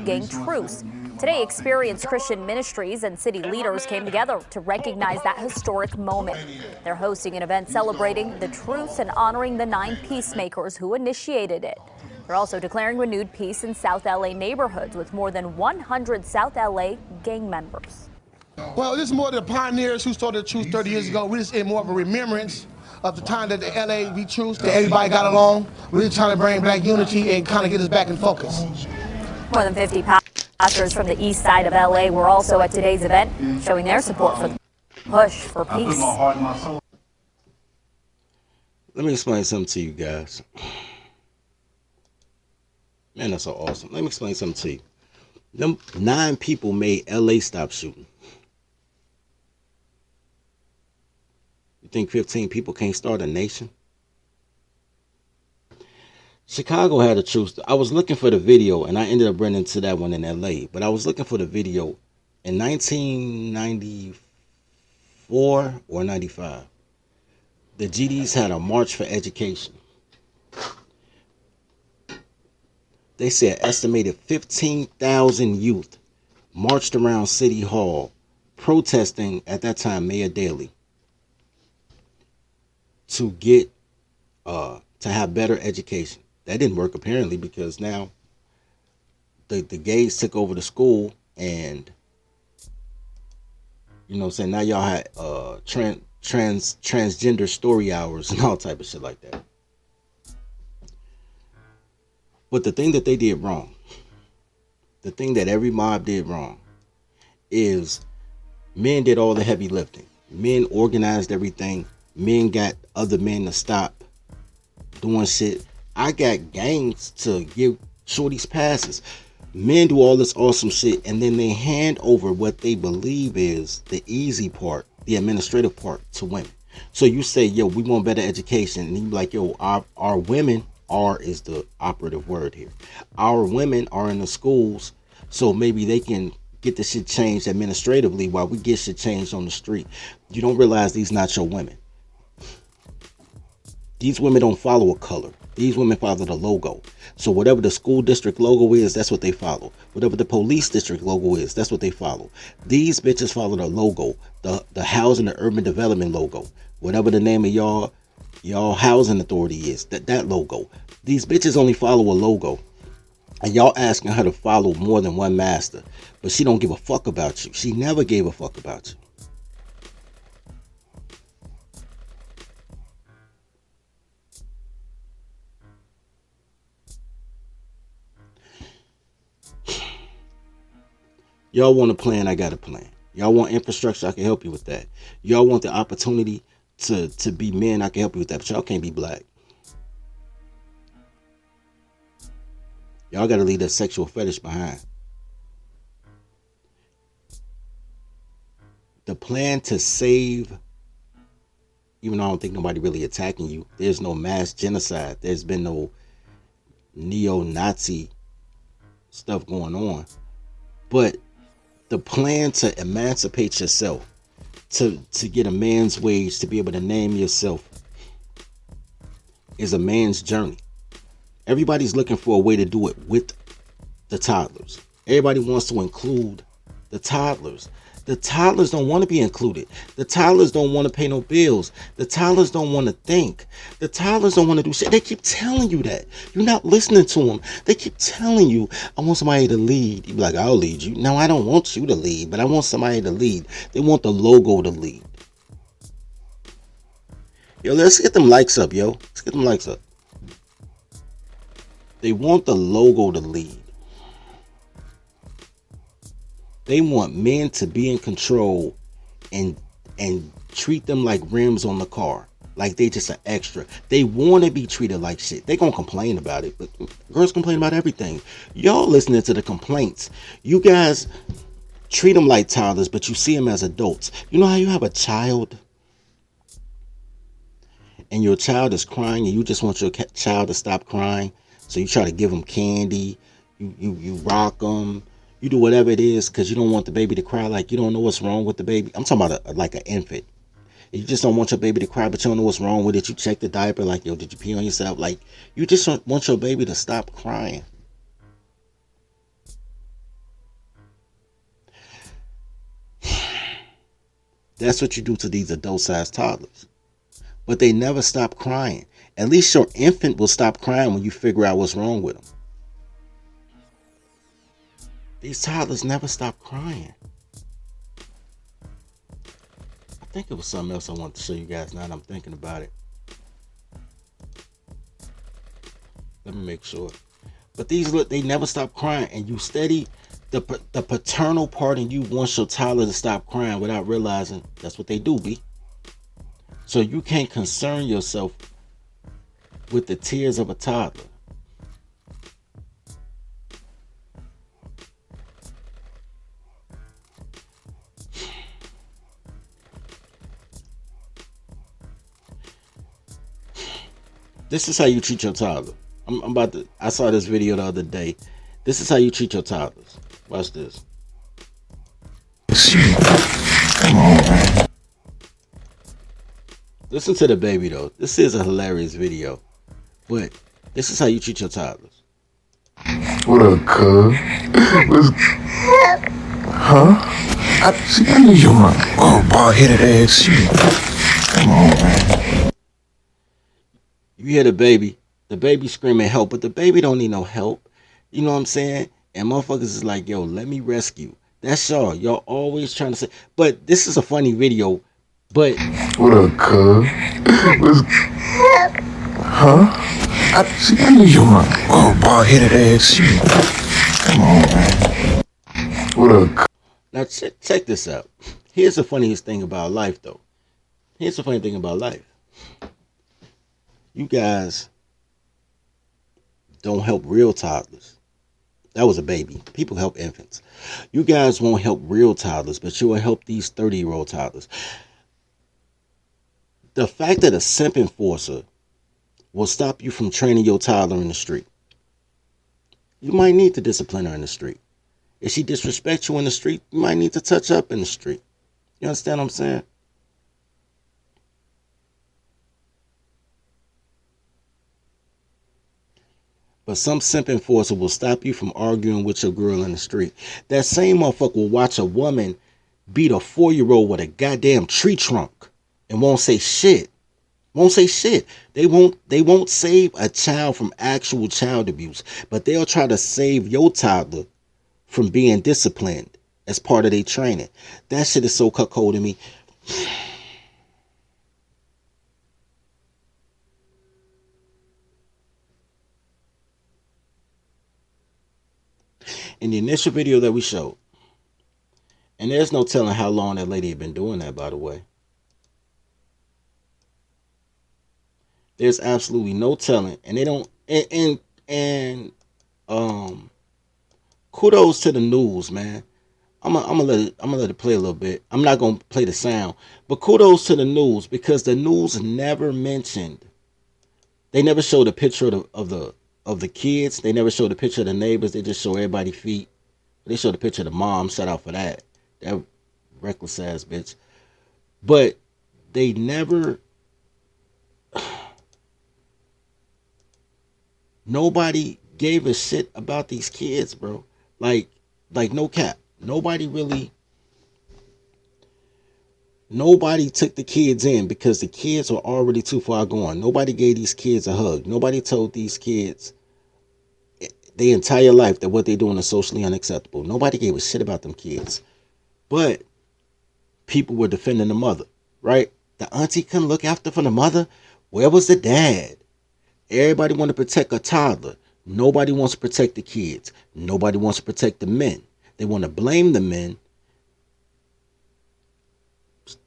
gang truce. Today, Experienced Christian Ministries and city leaders came together to recognize that historic moment. They're hosting an event celebrating the truce and honoring the 9 peacemakers who initiated it. They're also declaring renewed peace in South LA neighborhoods with more than 100 South LA gang members. Well, this is more the pioneers who started the truce 30 years ago. We just in more of a remembrance of the time that the LA we truce, that everybody got along. We're just trying to bring back unity and kind of get us back in focus. More than 50 pastors from the east side of LA were also at today's event, showing their support for the push for peace. Let me explain something to you guys. Man, that's so awesome. Let me explain something to you. Them 9 people made LA stop shooting. You think 15 people can't start a nation? Chicago had a truce. I was looking for the video, and I ended up running into that one in LA. But I was looking for the video in 1994 or 95. The GDs had a march for education. They said estimated 15,000 youth marched around City Hall protesting at that time Mayor Daley to get to have better education. That didn't work apparently, because now the gays took over the school, and you know what I'm saying, now y'all had transgender story hours and all type of shit like that. But the thing that they did wrong, the thing that every mob did wrong, is men did all the heavy lifting. Men organized everything. Men got other men to stop doing shit. I got gangs to give shorties passes. Men do all this awesome shit, and then they hand over what they believe is the easy part, the administrative part, to women. So you say, yo, we want better education, and you be like, yo, our women, R is the operative word here. Our women are in the schools, so maybe they can get the shit changed administratively while we get shit changed on the street. You don't realize these not your women. These women don't follow a color. These women follow the logo. So whatever the school district logo is, that's what they follow. Whatever the police district logo is, that's what they follow. These bitches follow the logo, the housing and urban development logo. Whatever the name of y'all housing authority is, that logo. These bitches only follow a logo. And y'all asking her to follow more than one master. But she don't give a fuck about you. She never gave a fuck about you. Y'all want a plan, I got a plan. Y'all want infrastructure, I can help you with that. Y'all want the opportunity to be men, I can help you with that. But y'all can't be black. Y'all got to leave that sexual fetish behind. The plan to save, even though I don't think nobody really attacking you, there's no mass genocide. There's been no neo-Nazi stuff going on. But the plan to emancipate yourself, to get a man's wage, to be able to name yourself, is a man's journey. Everybody's looking for a way to do it with the toddlers. Everybody wants to include the toddlers. The toddlers don't want to be included. The toddlers don't want to pay no bills. The toddlers don't want to think. The toddlers don't want to do shit. They keep telling you that. You're not listening to them. They keep telling you, I want somebody to lead. You be like, I'll lead you. No, I don't want you to lead, but I want somebody to lead. They want the logo to lead. Yo, let's get them likes up, yo. Let's get them likes up. They want the logo to lead. They want men to be in control and treat them like rims on the car. Like they just an extra. They want to be treated like shit. They gonna complain about it, but girls complain about everything. Y'all listening to the complaints. You guys treat them like toddlers, but you see them as adults. You know how you have a child and your child is crying and you just want your child to stop crying, so you try to give them candy, you rock them, you do whatever it is because you don't want the baby to cry. Like you don't know what's wrong with the baby. I'm talking about like an infant. You just don't want your baby to cry, but you don't know what's wrong with it. You check the diaper, like, yo, did you pee on yourself? Like, you just want your baby to stop crying. That's what you do to these adult-sized toddlers. But they never stop crying. At least your infant will stop crying when you figure out what's wrong with them. These toddlers never stop crying. I think it was something else I wanted to show you guys now that I'm thinking about it. Let me make sure. But these, look, they never stop crying, and you steady the paternal part in you wants your toddler to stop crying without realizing that's what they do, B. So you can't concern yourself with the tears of a toddler. This is how you treat your toddler. I saw this video the other day. This is how you treat your toddlers. Watch this. Come on, man. Listen to the baby though. This is a hilarious video. But this is how you treat your toddlers. What up, cuz? Huh? I knew you were a bald-headed ass. Come on, man. You hear the baby screaming help, but the baby don't need no help. You know what I'm saying? And motherfuckers is like, yo, let me rescue. That's y'all. Y'all always trying to say, but this is a funny video, but. What up, cuz? Huh? I knew you were a bald-headed ass. Come on, man. What up? Now check this out. Here's the funniest thing about life, though. Here's the funny thing about life. You guys don't help real toddlers. That was a baby. People help infants. You guys won't help real toddlers, but you will help these 30-year-old toddlers. The fact that a simp enforcer will stop you from training your toddler in the street. You might need to discipline her in the street. If she disrespects you in the street, you might need to touch up in the street. You understand what I'm saying? But some simp enforcer will stop you from arguing with your girl in the street. That same motherfucker will watch a woman beat a 4-year-old with a goddamn tree trunk and won't say shit. Won't say shit. They won't save a child from actual child abuse, but they'll try to save your toddler from being disciplined as part of their training. That shit is so cuckold to me. In the initial video that we showed, and there's no telling how long that lady had been doing that, by the way. There's absolutely no telling, and they don't. And kudos to the news, man. I'm gonna let it play a little bit. I'm not gonna play the sound, but kudos to the news because the news never mentioned. They never showed a picture of the kids. They never showed a picture of the neighbors. They just show everybody's feet. They showed a picture of the mom. Shout out for that. That reckless ass bitch. But they never. Nobody gave a shit about these kids, bro. Like no cap. Nobody took the kids in because the kids were already too far gone. Nobody gave these kids a hug. Nobody told these kids their entire life that what they're doing is socially unacceptable. Nobody gave a shit about them kids. But people were defending the mother, right? The auntie couldn't look after for the mother. Where was the dad? Everybody wanted to protect a toddler. Nobody wants to protect the kids. Nobody wants to protect the men. They want to blame the men.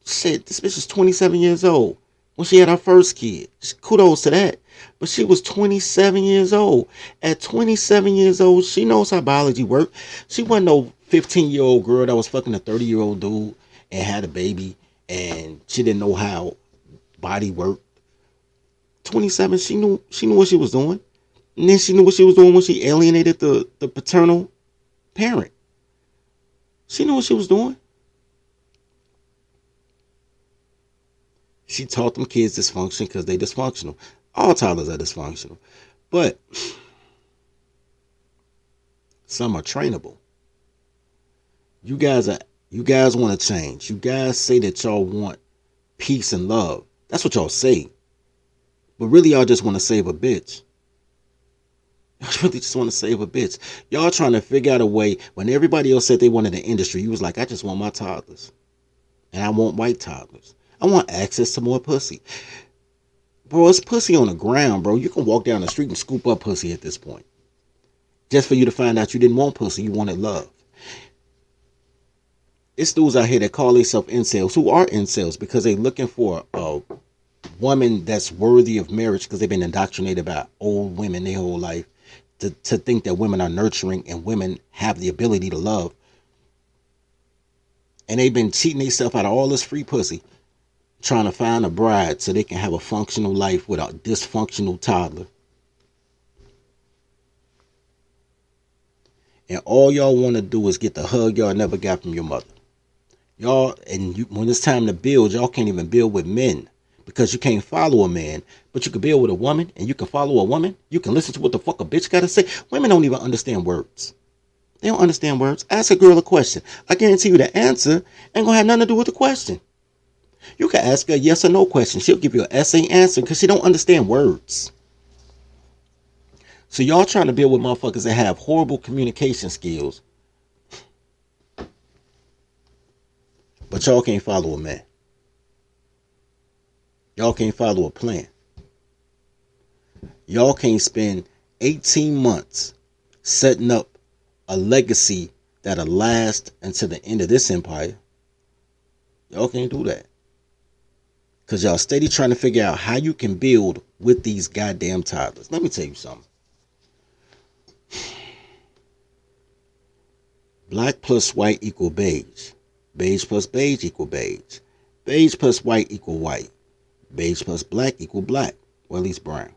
Shit, this bitch is 27 years old when she had her first kid. Kudos to that. But she was 27 years old. At 27 years old, she knows how biology works. She wasn't no 15-year-old girl that was fucking a 30-year-old dude and had a baby and she didn't know how body worked. 27, she knew what she was doing. And then she knew what she was doing when she alienated the paternal parent. She knew what she was doing. She taught them kids dysfunction because they dysfunctional. All toddlers are dysfunctional. But some are trainable. You guys You guys want to change. You guys say that y'all want peace and love. That's what y'all say. But really, y'all just want to save a bitch. Y'all really just want to save a bitch. Y'all trying to figure out a way. When everybody else said they wanted an industry, you was like, I just want my toddlers. And I want white toddlers. I want access to more pussy. Bro, it's pussy on the ground, bro. You can walk down the street and scoop up pussy at this point. Just for you to find out you didn't want pussy, you wanted love. It's dudes out here that call themselves incels, who are incels because they're looking for a woman that's worthy of marriage because they've been indoctrinated by old women their whole life to think that women are nurturing and women have the ability to love. And they've been cheating themselves out of all this free pussy trying to find a bride so they can have a functional life with a dysfunctional toddler. And all y'all want to do is get the hug y'all never got from your mother. Y'all, and when it's time to build, y'all can't even build with men because you can't follow a man, but you can build with a woman and you can follow a woman. You can listen to what the fuck a bitch got to say. Women don't even understand words. They don't understand words. Ask a girl a question. I guarantee you the answer ain't gonna have nothing to do with the question. You can ask her a yes or no question. She'll give you an essay answer because she don't understand words. So y'all trying to build with motherfuckers that have horrible communication skills. But y'all can't follow a man. Y'all can't follow a plan. Y'all can't spend 18 months setting up a legacy that'll last until the end of this empire. Y'all can't do that. Because y'all steady trying to figure out how you can build with these goddamn toddlers. Let me tell you something. Black plus white equal beige. Beige plus beige equal beige. Beige plus white equal white. Beige plus black equal black. Or at least brown.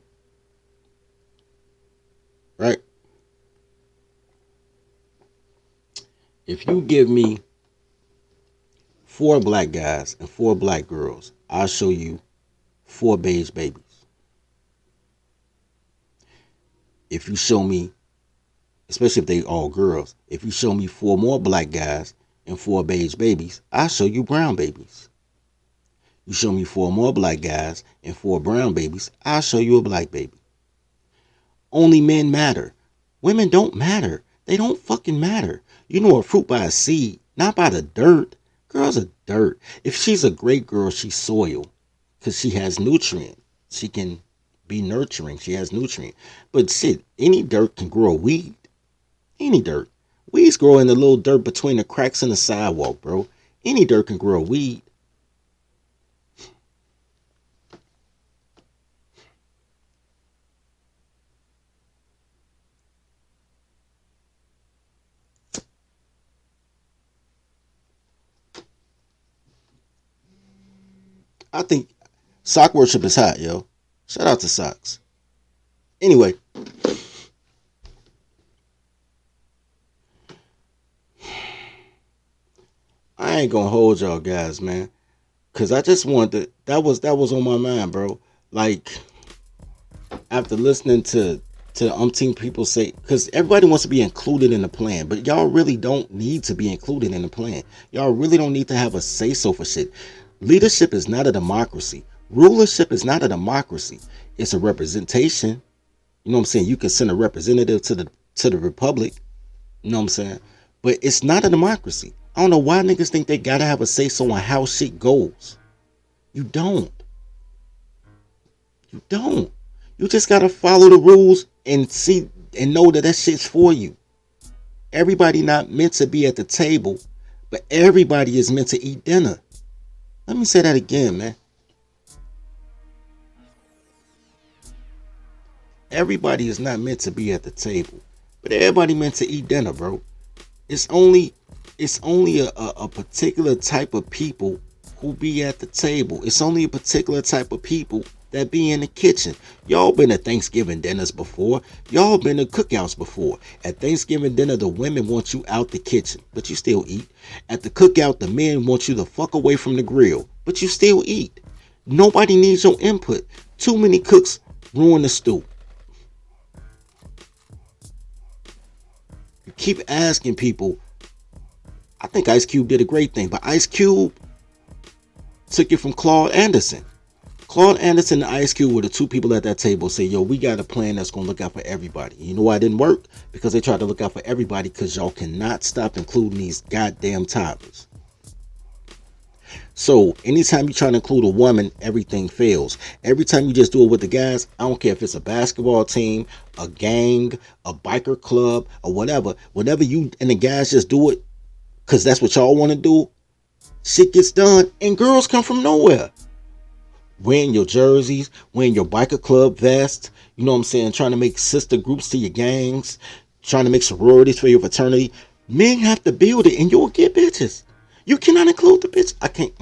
Right? If you give me 4 black guys and 4 black girls, I'll show you 4 beige babies. If you show me, especially if they all girls, if you show me 4 more black guys and 4 beige babies, I'll show you brown babies. You show me 4 more black guys and 4 brown babies, I'll show you a black baby. Only men matter. Women don't matter. They don't fucking matter. You know a fruit by a seed, not by the dirt. Girls are dirt. If she's a great girl, she's soil because she has nutrient. She can be nurturing. She has nutrient. But shit, any dirt can grow a weed. Any dirt. Weeds grow in the little dirt between the cracks in the sidewalk, bro. Any dirt can grow a weed. I think sock worship is hot, yo. Shout out to socks. Anyway. I ain't gonna hold y'all guys, man. Cause I just wanted to, that was on my mind, bro. Like, after listening to umpteen people say, because everybody wants to be included in the plan, but y'all really don't need to be included in the plan. Y'all really don't need to have a say-so for shit. Leadership is not a democracy. Rulership is not a democracy. It's a representation. You know what I'm saying? You can send a representative to the republic. You know what I'm saying? But it's not a democracy. I don't know why niggas think they gotta have a say-so on how shit goes. You don't. You don't. You just gotta follow the rules and see and know that shit's for you. Everybody not meant to be at the table, but everybody is meant to eat dinner. Let me say that again, man. Everybody is not meant to be at the table, but everybody meant to eat dinner, bro. It's only a particular type of people who be at the table. It's only a particular type of people that be in the kitchen. Y'all been to Thanksgiving dinners before. Y'all been to cookouts before. At Thanksgiving dinner, the women want you out the kitchen, but you still eat. At the cookout, the men want you to fuck away from the grill, but you still eat. Nobody needs your input. Too many cooks ruin the stew. You keep asking people I think Ice Cube did a great thing, but Ice Cube took it from Claude Anderson. Claude Anderson and Ice Cube were the two people at that table say, yo, we got a plan that's going to look out for everybody. You know why it didn't work? Because they tried to look out for everybody because y'all cannot stop including these goddamn toddlers. So anytime you try to include a woman, everything fails. Every time you just do it with the guys, I don't care if it's a basketball team, a gang, a biker club, or whatever. Whenever you and the guys just do it because that's what y'all want to do, shit gets done and girls come from nowhere. Wearing your jerseys, wearing your biker club vest, you know what I'm saying, trying to make sister groups to your gangs, trying to make sororities for your fraternity. Men have to build it and you'll get bitches. You cannot include the bitch. I can't.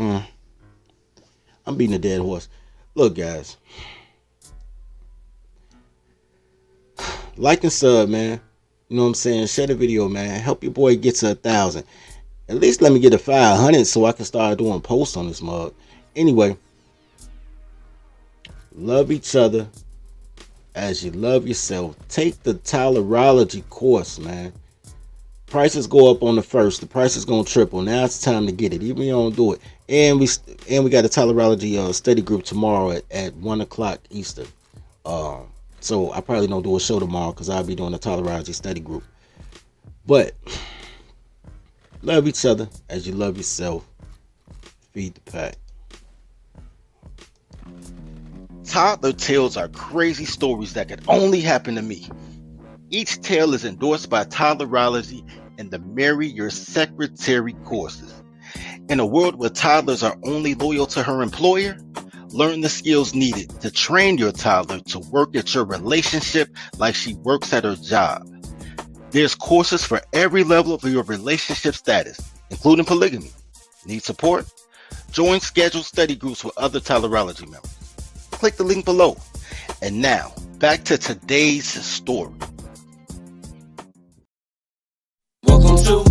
I'm beating a dead horse. Look, guys. Like and sub, man. You know what I'm saying? Share the video, man. Help your boy get to 1,000. At least let me get to 500 so I can start doing posts on this mug. Anyway. Love each other as you love yourself. Take the tolerology course, man. Prices go up on the first. The price is gonna triple. Now it's time to get it. Even if you don't do it. And we got a tolerology study group tomorrow at 1 o'clock Eastern. So I probably don't do a show tomorrow because I'll be doing a tolerology study group. But love each other as you love yourself. Feed the pack. Toddler tales are crazy stories that could only happen to me. Each tale is endorsed by Toddlerology and the Marry Your Secretary courses. In a world where toddlers are only loyal to her employer, learn the skills needed to train your toddler to work at your relationship like she works at her job. There's courses for every level of your relationship status, including polygamy. Need support? Join scheduled study groups with other Toddlerology members. Click the link below. And now, back to today's story. Welcome to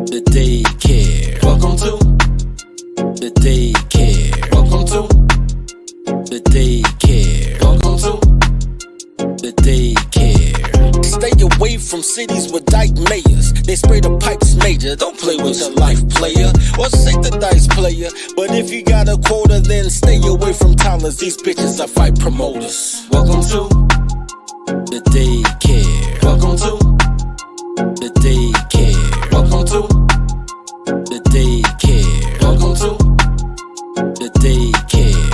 the daycare. Welcome to the daycare. Welcome to the daycare. Welcome to the daycare. Stay away from cities with dyke mayors. They spray the pipes major. Don't play with your life, player. Or shake the dice, player. But if you got a quota, then stay away from toddlers. These bitches are fight promoters. Welcome to the daycare. Welcome to the daycare. Welcome to the daycare. Welcome to the daycare.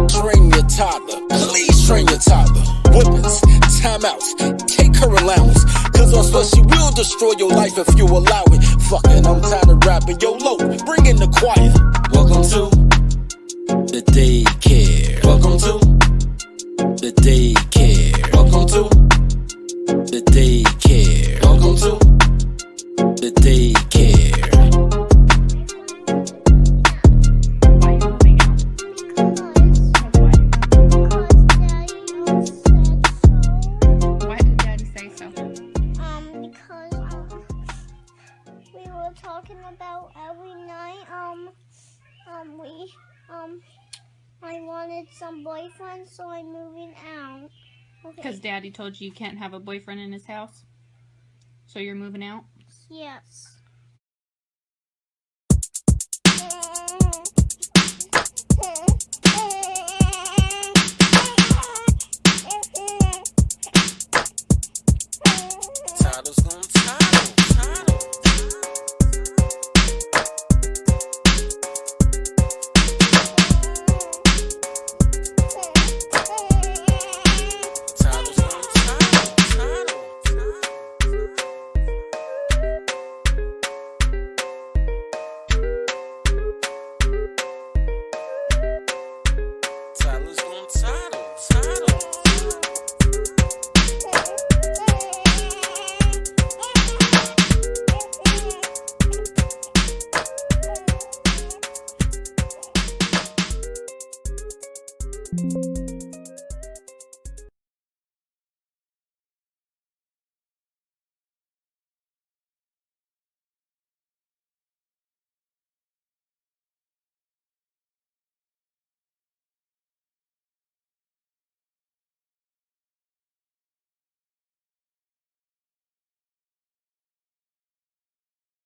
Train your toddler. Please train your toddler. Whippings, timeouts, take her allowance. Cause on sweat she will destroy your life if you allow it. Fucking, I'm tired of rapping. Yo, low, bring in the choir. Welcome to the daycare. Welcome to the daycare. Welcome to the daycare. Welcome to the daycare. Why did Daddy say so? Because we were talking about every night, I wanted some boyfriend, so I'm moving out. Because Daddy told you you can't have a boyfriend in his house? So you're moving out? Yes.